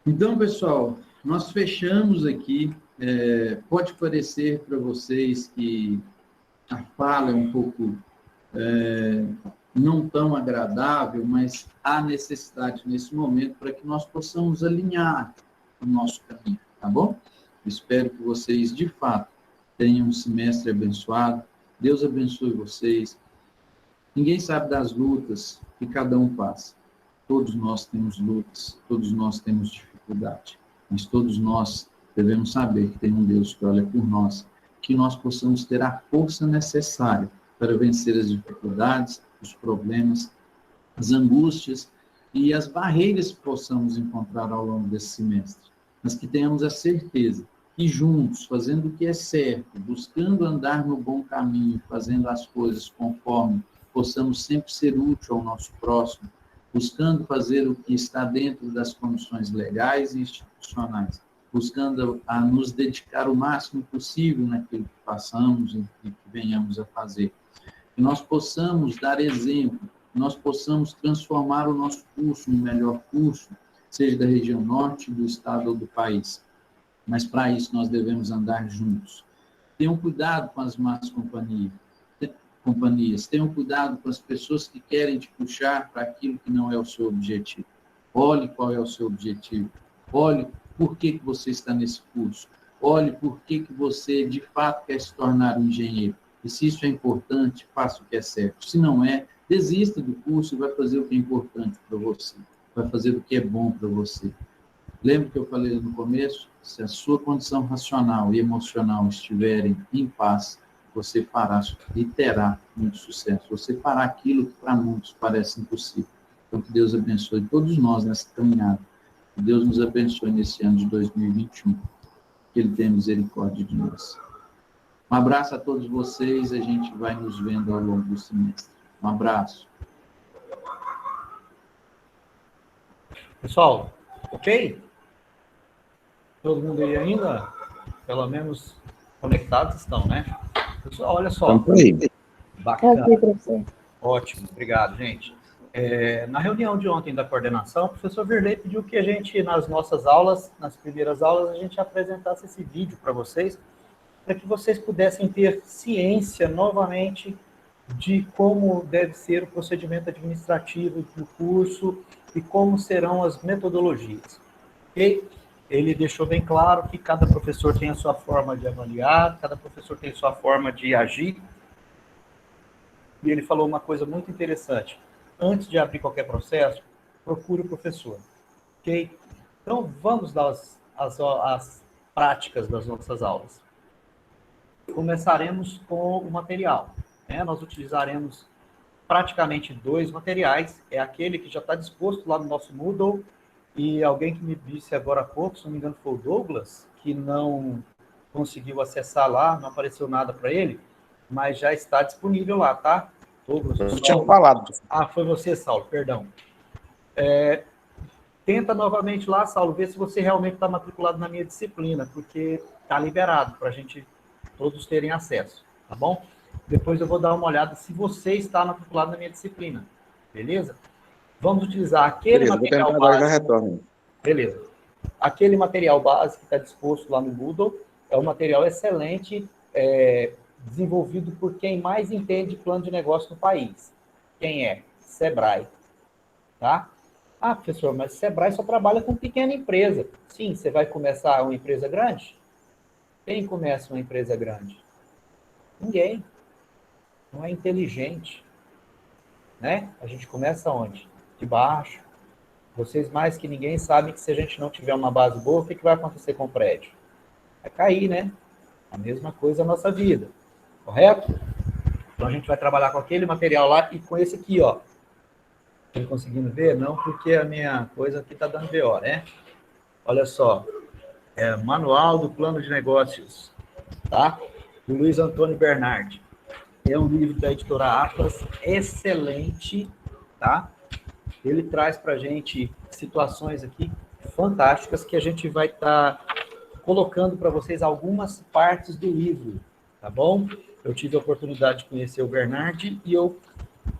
Speaker 7: Então, pessoal, nós fechamos aqui. Pode parecer para vocês que a fala é um pouco não tão agradável, mas há necessidade nesse momento para que nós possamos alinhar o nosso caminho, tá bom? Espero que vocês, de fato, tenham um semestre abençoado. Deus abençoe vocês. Ninguém sabe das lutas que cada um passa. Todos nós temos lutas, todos nós temos dificuldade, mas todos nós devemos saber que tem um Deus que olha por nós, que nós possamos ter a força necessária para vencer as dificuldades, os problemas, as angústias e as barreiras que possamos encontrar ao longo desse semestre, mas que tenhamos a certeza que juntos, fazendo o que é certo, buscando andar no bom caminho, fazendo as coisas conforme, possamos sempre ser útil ao nosso próximo, buscando fazer o que está dentro das condições legais e institucionais, buscando a nos dedicar o máximo possível naquilo que façamos e que venhamos a fazer. Que nós possamos dar exemplo, que nós possamos transformar o nosso curso no melhor curso, seja da região norte, do estado ou do país. Mas para isso nós devemos andar juntos. Tenham cuidado com as más companhias, tenham cuidado com as pessoas que querem te puxar para aquilo que não é o seu objetivo. Olhe qual é o seu objetivo. Olhe por que você está nesse curso. Olhe por que você, de fato, quer se tornar um engenheiro. E se isso é importante, faça o que é certo. Se não é, desista do curso e vai fazer o que é importante para você. Vai fazer o que é bom para você. Lembra que eu falei no começo? Se a sua condição racional e emocional estiverem em paz, você fará e terá muito sucesso. Você fará aquilo que para muitos parece impossível. Então, que Deus abençoe todos nós nessa caminhada. Que Deus nos abençoe nesse ano de 2021. Que Ele tenha misericórdia de nós. Um abraço a todos vocês. A gente vai nos vendo ao longo do semestre. Um abraço.
Speaker 1: Pessoal, ok? Todo mundo aí ainda? Pelo menos conectados estão, né? Pessoal, olha só.
Speaker 5: Então, por aí.
Speaker 1: Bacana.
Speaker 3: Aqui, professor.
Speaker 1: Ótimo, obrigado, gente. Na reunião de ontem da coordenação, o professor Virley pediu que a gente, nas nossas aulas, nas primeiras aulas, a gente apresentasse esse vídeo para vocês, para que vocês pudessem ter ciência novamente de como deve ser o procedimento administrativo do curso e como serão as metodologias. Ok? Ele deixou bem claro que cada professor tem a sua forma de avaliar, cada professor tem a sua forma de agir. E ele falou uma coisa muito interessante. Antes de abrir qualquer processo, procure o professor. Ok? Então, vamos dar as práticas das nossas aulas. Começaremos com o material. Nós utilizaremos praticamente 2 materiais. É aquele que já está disposto lá no nosso Moodle. E alguém que me disse agora há pouco, se não me engano foi o Douglas, que não conseguiu acessar lá, não apareceu nada para ele, mas já está disponível lá, tá? Douglas,
Speaker 5: Eu tinha falado.
Speaker 1: Ah, foi você, Saulo, perdão. Tenta novamente lá, Saulo, ver se você realmente está matriculado na minha disciplina, porque está liberado para a gente todos terem acesso, tá bom? Depois eu vou dar uma olhada se você está matriculado na minha disciplina, beleza? Vamos utilizar aquele material básico. Já retorno. Beleza. Aquele material básico que está disposto lá no Moodle é um material excelente, desenvolvido por quem mais entende plano de negócio no país. Quem é? Sebrae. Tá? Ah, professor, mas Sebrae só trabalha com pequena empresa. Sim, você vai começar uma empresa grande? Quem começa uma empresa grande? Ninguém. Não é inteligente. Né? A gente começa onde? De baixo. Vocês mais que ninguém sabem que se a gente não tiver uma base boa, o que vai acontecer com o prédio? Vai cair, né? A mesma coisa na nossa vida. Correto? Então a gente vai trabalhar com aquele material lá e com esse aqui, ó. Estão conseguindo ver? Não, porque a minha coisa aqui está dando BO, né? Olha só. Manual do Plano de Negócios, tá? Do Luiz Antônio Bernardi. É um livro da editora Atlas, excelente, tá? Ele traz para a gente situações aqui fantásticas que a gente vai estar colocando para vocês algumas partes do livro, tá bom? Eu tive a oportunidade de conhecer o Bernardi e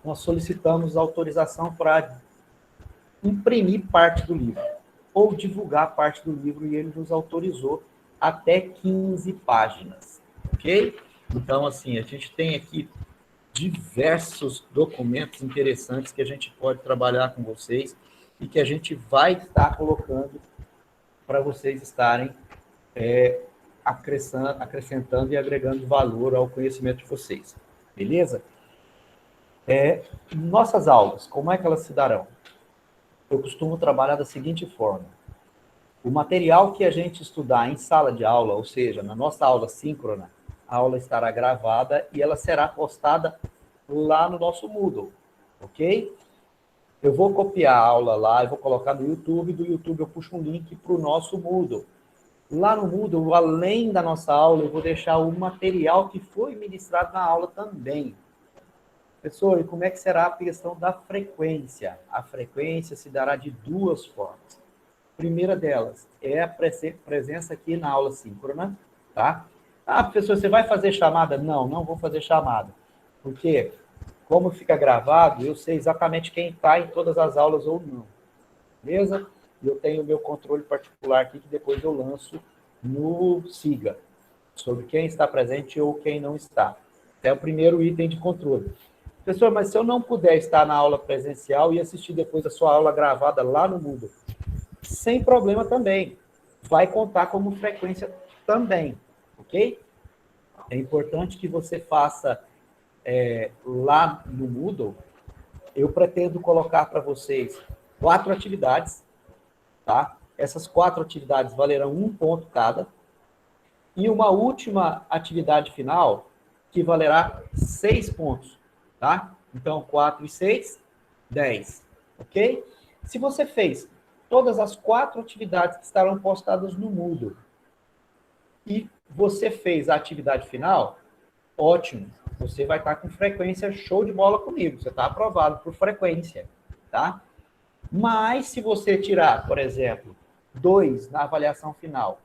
Speaker 1: nós solicitamos autorização para imprimir parte do livro ou divulgar parte do livro e ele nos autorizou até 15 páginas, ok? Então, assim, a gente tem aqui diversos documentos interessantes que a gente pode trabalhar com vocês e que a gente vai estar colocando para vocês estarem acrescentando e agregando valor ao conhecimento de vocês. Beleza? Nossas aulas, como é que elas se darão? Eu costumo trabalhar da seguinte forma. O material que a gente estudar em sala de aula, ou seja, na nossa aula síncrona, a aula estará gravada e ela será postada lá no nosso Moodle, ok? Eu vou copiar a aula lá, eu vou colocar no YouTube, do YouTube eu puxo um link para o nosso Moodle. Lá no Moodle, além da nossa aula, eu vou deixar o material que foi ministrado na aula também. Professor, e como é que será a questão da frequência? A frequência se dará de 2 formas. A primeira delas é a presença aqui na aula síncrona, tá? Ah, professor, você vai fazer chamada? Não, não vou fazer chamada. Porque, como fica gravado, eu sei exatamente quem está em todas as aulas ou não. Beleza? E eu tenho o meu controle particular aqui, que depois eu lanço no Siga, sobre quem está presente ou quem não está. É o primeiro item de controle. Professor, mas se eu não puder estar na aula presencial e assistir depois a sua aula gravada lá no Moodle, sem problema também. Vai contar como frequência também, ok? É importante que você faça lá no Moodle. Eu pretendo colocar para vocês 4 atividades, tá? Essas 4 atividades valerão 1 ponto cada. E uma última atividade final que valerá 6 pontos, tá? Então, 4 e 6, 10, ok? Se você fez todas as 4 atividades que estarão postadas no Moodle e você fez a atividade final, ótimo. Você vai estar com frequência show de bola comigo. Você está aprovado por frequência, tá? Mas se você tirar, por exemplo, 2 na avaliação final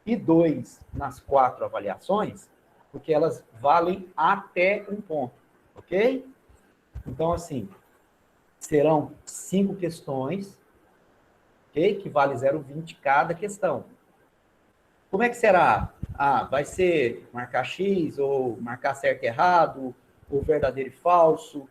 Speaker 1: e 2 nas 4 avaliações, porque elas valem até 1 ponto, ok? Então, assim, serão 5 questões, ok? Que vale 0,20 cada questão. Como é que será? Vai ser marcar X, ou marcar certo e errado, ou verdadeiro e falso,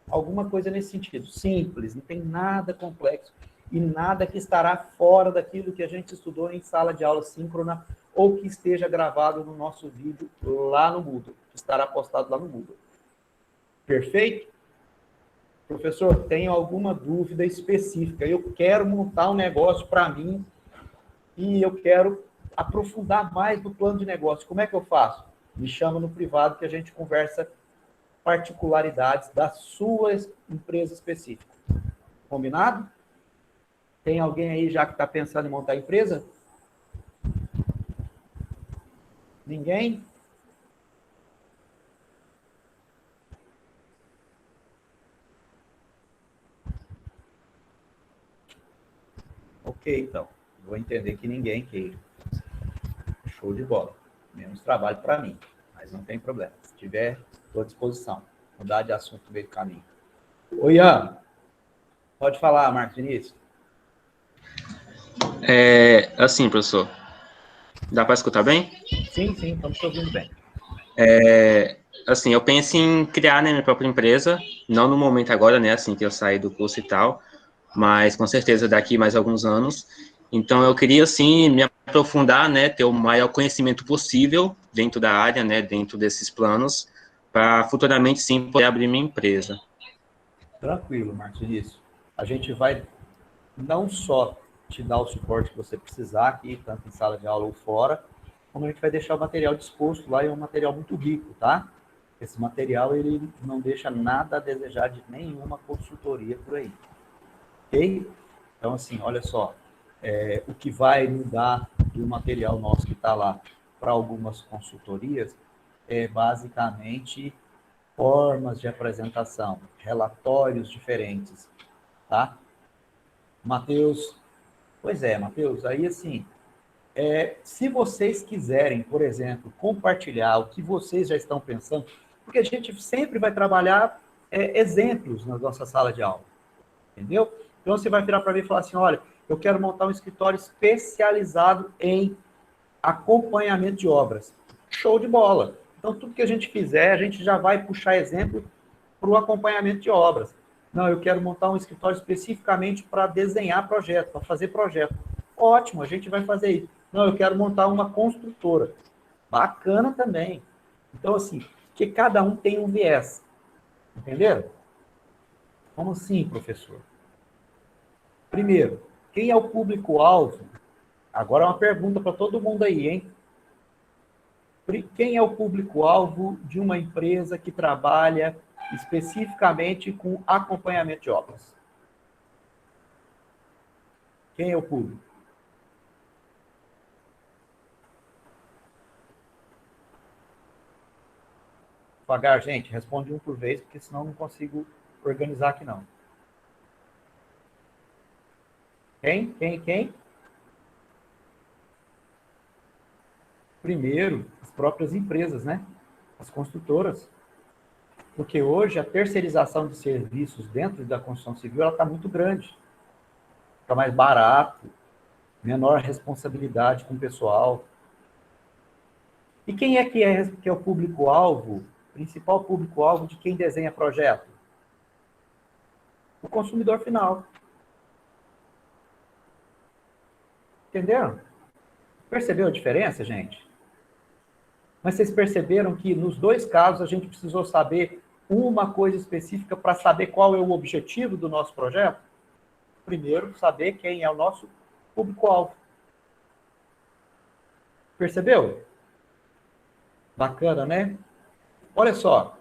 Speaker 1: alguma coisa nesse sentido. Simples, não tem nada complexo e nada que estará fora daquilo que a gente estudou em sala de aula síncrona ou que esteja gravado no nosso vídeo lá no Moodle, que estará postado lá no Moodle. Perfeito? Professor, tenho alguma dúvida específica? Eu quero montar um negócio para mim e eu quero aprofundar mais no plano de negócio. Como é que eu faço? Me chama no privado que a gente conversa particularidades da sua empresa específica. Combinado? Tem alguém aí já que está pensando em montar a empresa? Ninguém? Ok, então. Vou entender que ninguém queira. Show de bola. Menos trabalho para mim, mas não tem problema. Se tiver, estou à disposição. Mudar de assunto no meio do caminho. Oi, Ian. Pode falar, Marcos Vinícius.
Speaker 8: Assim, professor. Dá para escutar bem?
Speaker 1: Sim, estamos te ouvindo bem.
Speaker 8: Assim, eu penso em criar, né, minha própria empresa, não no momento agora, né, assim que eu sair do curso e tal, mas com certeza daqui mais alguns anos. Então, eu queria, assim, me aprofundar, né, ter o maior conhecimento possível dentro da área, né, dentro desses planos, para futuramente, sim, poder abrir minha empresa.
Speaker 1: Tranquilo, Marcos Vinícius. A gente vai não só te dar o suporte que você precisar aqui, tanto em sala de aula ou fora, como a gente vai deixar o material disposto lá, e é um material muito rico, tá? Esse material, ele não deixa nada a desejar de nenhuma consultoria por aí, ok? Então, assim, olha só, o que vai mudar do material nosso que está lá para algumas consultorias é basicamente formas de apresentação, relatórios diferentes, tá? Matheus, pois é, Matheus, aí assim, se vocês quiserem, por exemplo, compartilhar o que vocês já estão pensando, porque a gente sempre vai trabalhar exemplos na nossa sala de aula, entendeu? Então você vai virar para mim e falar assim, olha, eu quero montar um escritório especializado em acompanhamento de obras. Show de bola! Então tudo que a gente fizer, a gente já vai puxar exemplo para o acompanhamento de obras. Não, eu quero montar um escritório especificamente para desenhar projeto, para fazer projeto. Ótimo, a gente vai fazer isso. Não, eu quero montar uma construtora. Bacana também. Então, assim, que cada um tem um viés. Entenderam? Como assim, professor? Primeiro, quem é o público-alvo? Agora é uma pergunta para todo mundo aí, hein? Quem é o público-alvo de uma empresa que trabalha especificamente com acompanhamento de obras? Quem é o público? Devagar, gente, responde um por vez, porque senão não consigo organizar aqui não. Quem? Primeiro, as próprias empresas, né? As construtoras. Porque hoje a terceirização de serviços dentro da construção civil ela está muito grande. Está mais barato, menor responsabilidade com o pessoal. E quem é que é o público-alvo principal público-alvo de quem desenha projeto? O consumidor final. Entenderam? Percebeu a diferença, gente? Mas vocês perceberam que nos dois casos a gente precisou saber uma coisa específica para saber qual é o objetivo do nosso projeto? Primeiro, saber quem é o nosso público-alvo. Percebeu? Bacana, né? Olha só.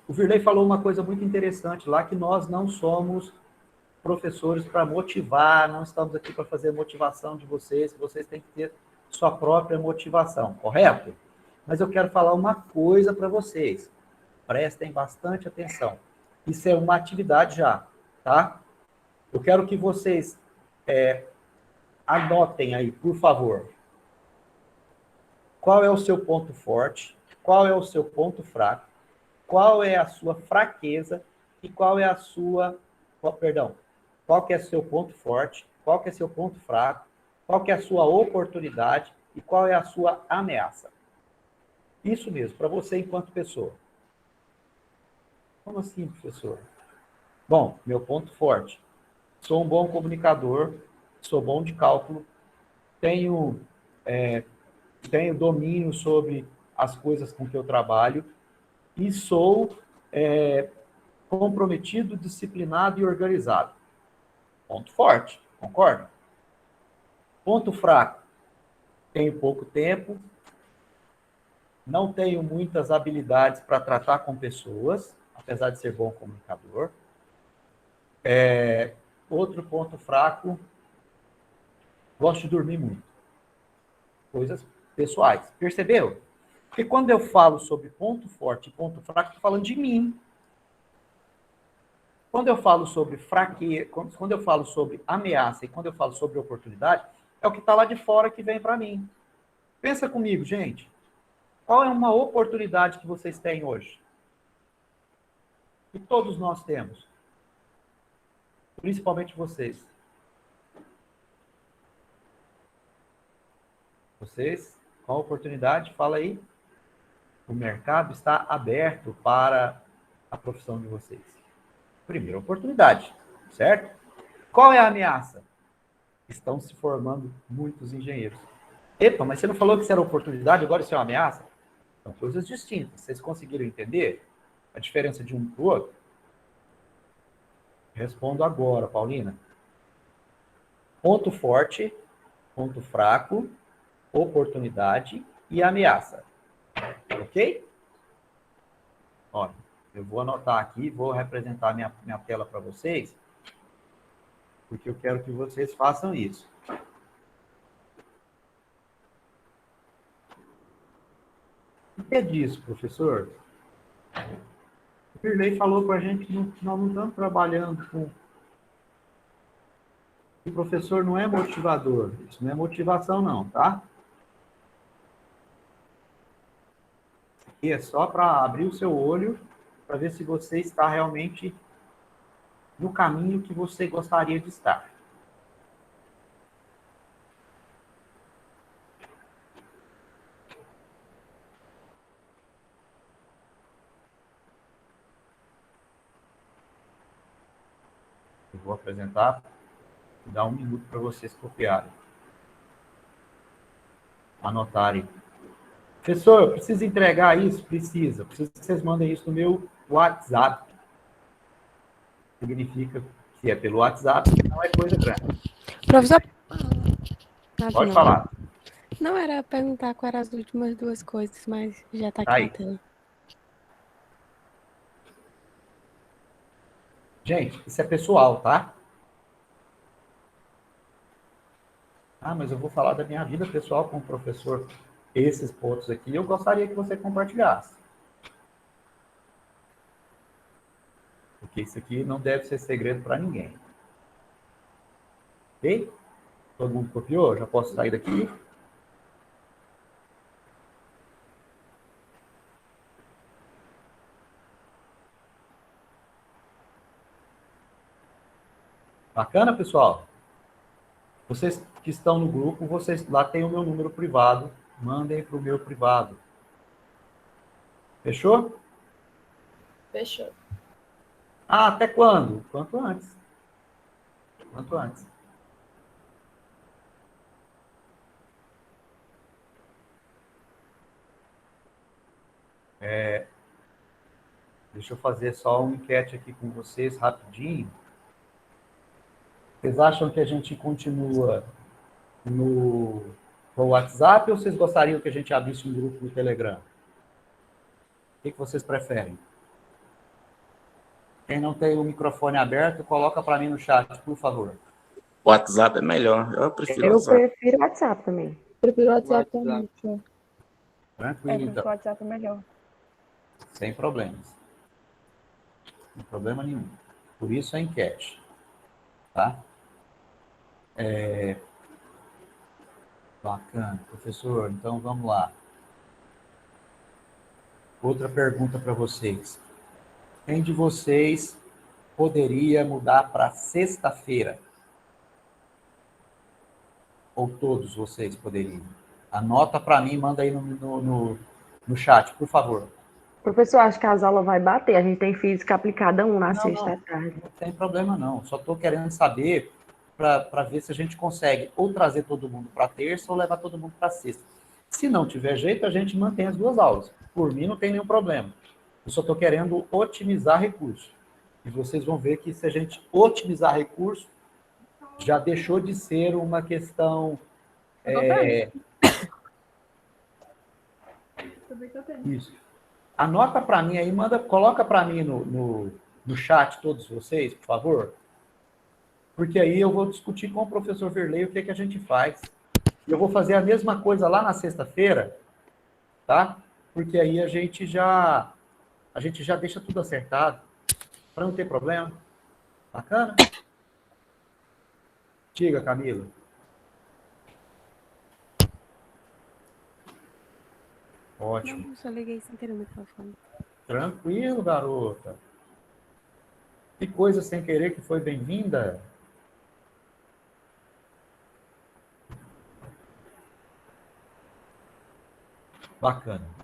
Speaker 1: O Virley falou uma coisa muito interessante lá, que nós não somos professores para motivar, não estamos aqui para fazer motivação de vocês têm que ter sua própria motivação, correto? Mas eu quero falar uma coisa para vocês. Prestem bastante atenção. Isso é uma atividade já, tá? Eu quero que vocês anotem aí, por favor. Qual é o seu ponto forte? Qual é o seu ponto fraco? Qual é a sua fraqueza? E qual é a sua... Perdão. Qual que é seu ponto forte? Qual que é seu ponto fraco? Qual que é a sua oportunidade? E qual é a sua ameaça? Isso mesmo, para você enquanto pessoa. Como assim, professor? Bom, meu ponto forte. Sou um bom comunicador, sou bom de cálculo, tenho domínio sobre as coisas com que eu trabalho e sou comprometido, disciplinado e organizado. Ponto forte, concorda? Ponto fraco. Tenho pouco tempo, não tenho muitas habilidades para tratar com pessoas, apesar de ser bom comunicador. Outro ponto fraco, gosto de dormir muito. Coisas pessoais. Percebeu? Porque quando eu falo sobre ponto forte e ponto fraco, estou falando de mim. Quando eu falo sobre fraqueza, quando eu falo sobre ameaça e quando eu falo sobre oportunidade, é o que está lá de fora que vem para mim. Pensa comigo, gente. Qual é uma oportunidade que vocês têm hoje? Que todos nós temos. Principalmente vocês. Vocês, qual a oportunidade? Fala aí. O mercado está aberto para a profissão de vocês. Primeira oportunidade, certo? Qual é a ameaça? Estão se formando muitos engenheiros. Epa, mas você não falou que isso era oportunidade, agora isso é uma ameaça? São coisas distintas. Vocês conseguiram entender a diferença de um para o outro? Respondo agora, Paulina. Ponto forte, ponto fraco, oportunidade e ameaça. Ok? Olha, eu vou anotar aqui, vou representar minha tela para vocês, porque eu quero que vocês façam isso. O que é disso, professor? O Pirley falou para a gente que nós não estamos trabalhando com... O professor não é motivador. Isso não é motivação, não, tá? E é só para abrir o seu olho, para ver se você está realmente no caminho que você gostaria de estar. Eu vou apresentar e dar 1 minuto para vocês copiarem. Anotarem. Professor, eu preciso entregar isso? Precisa. Preciso que vocês mandem isso no meu WhatsApp. Significa que se é pelo WhatsApp, não é coisa grande.
Speaker 4: Professor...
Speaker 1: Pode falar.
Speaker 4: Não, era perguntar quais eram as últimas 2 coisas, mas já está aqui
Speaker 1: Aí.
Speaker 4: na tela.
Speaker 1: Gente, isso é pessoal, tá? Ah, mas eu vou falar da minha vida pessoal com o professor. Esses pontos aqui, eu gostaria que você compartilhasse. Porque isso aqui não deve ser segredo para ninguém. Ok? Todo mundo copiou? Já posso sair daqui? Bacana, pessoal? Vocês que estão no grupo, vocês lá tem o meu número privado. Mandem para o meu privado. Fechou?
Speaker 3: Fechou.
Speaker 1: Ah, até quando? Quanto antes. Quanto antes. Deixa eu fazer só uma enquete aqui com vocês rapidinho. Vocês acham que a gente continua no WhatsApp ou vocês gostariam que a gente abrisse um grupo no Telegram? O que vocês preferem? Quem não tem o microfone aberto, coloca para mim no chat, por favor.
Speaker 5: O WhatsApp é melhor. Eu prefiro o
Speaker 9: Eu
Speaker 5: WhatsApp.
Speaker 9: prefiro o WhatsApp também.
Speaker 3: Prefiro o WhatsApp também.
Speaker 1: Tranquilo,
Speaker 2: Porque o
Speaker 1: então.
Speaker 2: WhatsApp é melhor.
Speaker 1: Sem problemas. Sem problema nenhum. Por isso a enquete. Tá? Bacana. Professor, então vamos lá. Outra pergunta para vocês. Quem de vocês poderia mudar para sexta-feira? Ou todos vocês poderiam? Anota para mim, manda aí no chat, por favor.
Speaker 9: Professor, acho que as aulas vai bater. A gente tem física aplicada 1 na sexta à tarde.
Speaker 1: Não tem problema, não. Só estou querendo saber para ver se a gente consegue ou trazer todo mundo para terça ou levar todo mundo para sexta. Se não tiver jeito, a gente mantém as duas aulas. Por mim, não tem nenhum problema. Eu só estou querendo otimizar recurso. E vocês vão ver que se a gente otimizar recurso, já deixou de ser uma questão... Isso. Anota para mim aí, coloca para mim no chat todos vocês, por favor. Porque aí eu vou discutir com o professor Verley o que a gente faz. Eu vou fazer a mesma coisa lá na sexta-feira, tá? Porque aí a gente já deixa tudo acertado, para não ter problema. Bacana? Diga, Camila. Ótimo.
Speaker 10: Não, só liguei sem querer o microfone.
Speaker 1: Tranquilo, garota. Que coisa sem querer que foi bem-vinda. Bacana.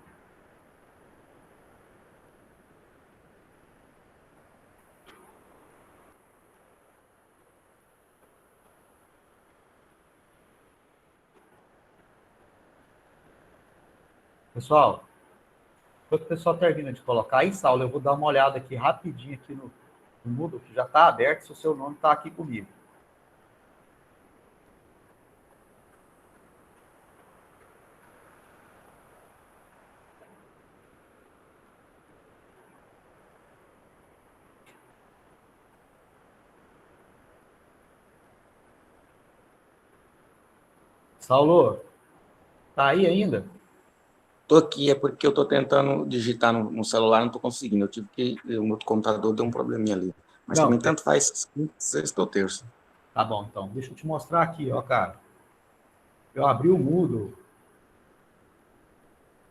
Speaker 1: Pessoal, enquanto o pessoal termina de colocar aí, Saulo, eu vou dar uma olhada aqui rapidinho aqui no Moodle, que já está aberto, se o seu nome está aqui comigo. Saulo, tá aí ainda?
Speaker 5: Tô aqui, é porque eu tô tentando digitar no celular, não tô conseguindo. Eu tive que... O meu computador deu um probleminha ali. Mas
Speaker 1: Não,
Speaker 5: também tanto faz sexta ou terça.
Speaker 1: Tá bom, então. Deixa eu te mostrar aqui, ó, cara. Eu abri o Moodle.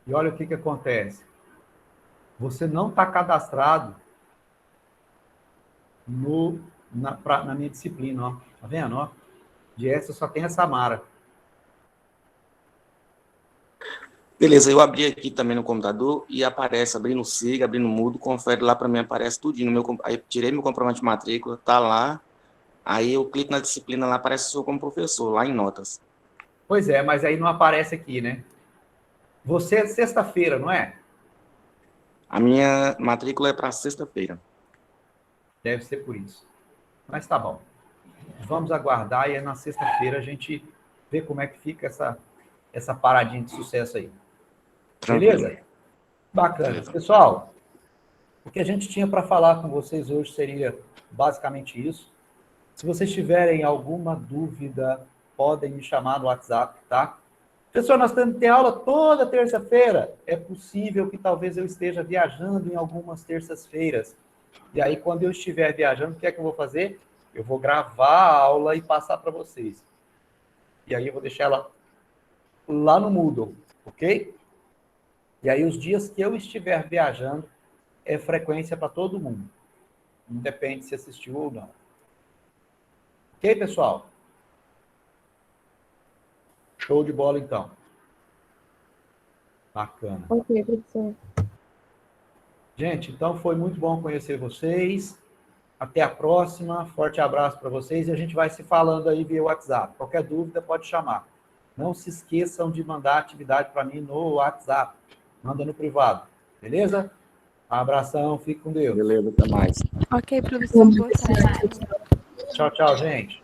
Speaker 1: E olha o que acontece. Você não está cadastrado na minha disciplina, ó. Tá vendo, ó? De essa só tem a Samara.
Speaker 5: Beleza, eu abri aqui também no computador e aparece, abrindo o SIG, abrindo o Moodle, confere lá para mim, aparece tudinho. Aí tirei meu comprovante de matrícula, tá lá. Aí eu clico na disciplina lá, aparece o senhor como professor, lá em notas.
Speaker 1: Pois é, mas aí não aparece aqui, né? Você é sexta-feira, não é?
Speaker 5: A minha matrícula é para sexta-feira.
Speaker 1: Deve ser por isso. Mas tá bom. Vamos aguardar e aí na sexta-feira a gente vê como é que fica essa paradinha de sucesso aí.
Speaker 5: Tranquilo.
Speaker 1: Beleza? Bacana.
Speaker 5: Beleza.
Speaker 1: Pessoal, o que a gente tinha para falar com vocês hoje seria basicamente isso. Se vocês tiverem alguma dúvida, podem me chamar no WhatsApp, tá? Pessoal, nós temos que ter aula toda terça-feira. É possível que talvez eu esteja viajando em algumas terças-feiras. E aí, quando eu estiver viajando, o que é que eu vou fazer? Eu vou gravar a aula e passar para vocês. E aí eu vou deixar ela lá no Moodle, ok? E aí, os dias que eu estiver viajando, é frequência para todo mundo. Independe se assistiu ou não. Ok, pessoal? Show de bola, então. Bacana.
Speaker 3: Ok, professor.
Speaker 1: Gente, então foi muito bom conhecer vocês. Até a próxima. Forte abraço para vocês e a gente vai se falando aí via WhatsApp. Qualquer dúvida pode chamar. Não se esqueçam de mandar atividade para mim no WhatsApp. Manda no privado. Beleza? Abração, fique com Deus.
Speaker 5: Beleza, até mais.
Speaker 10: Ok, professor, boa tarde.
Speaker 1: Tchau, tchau, gente.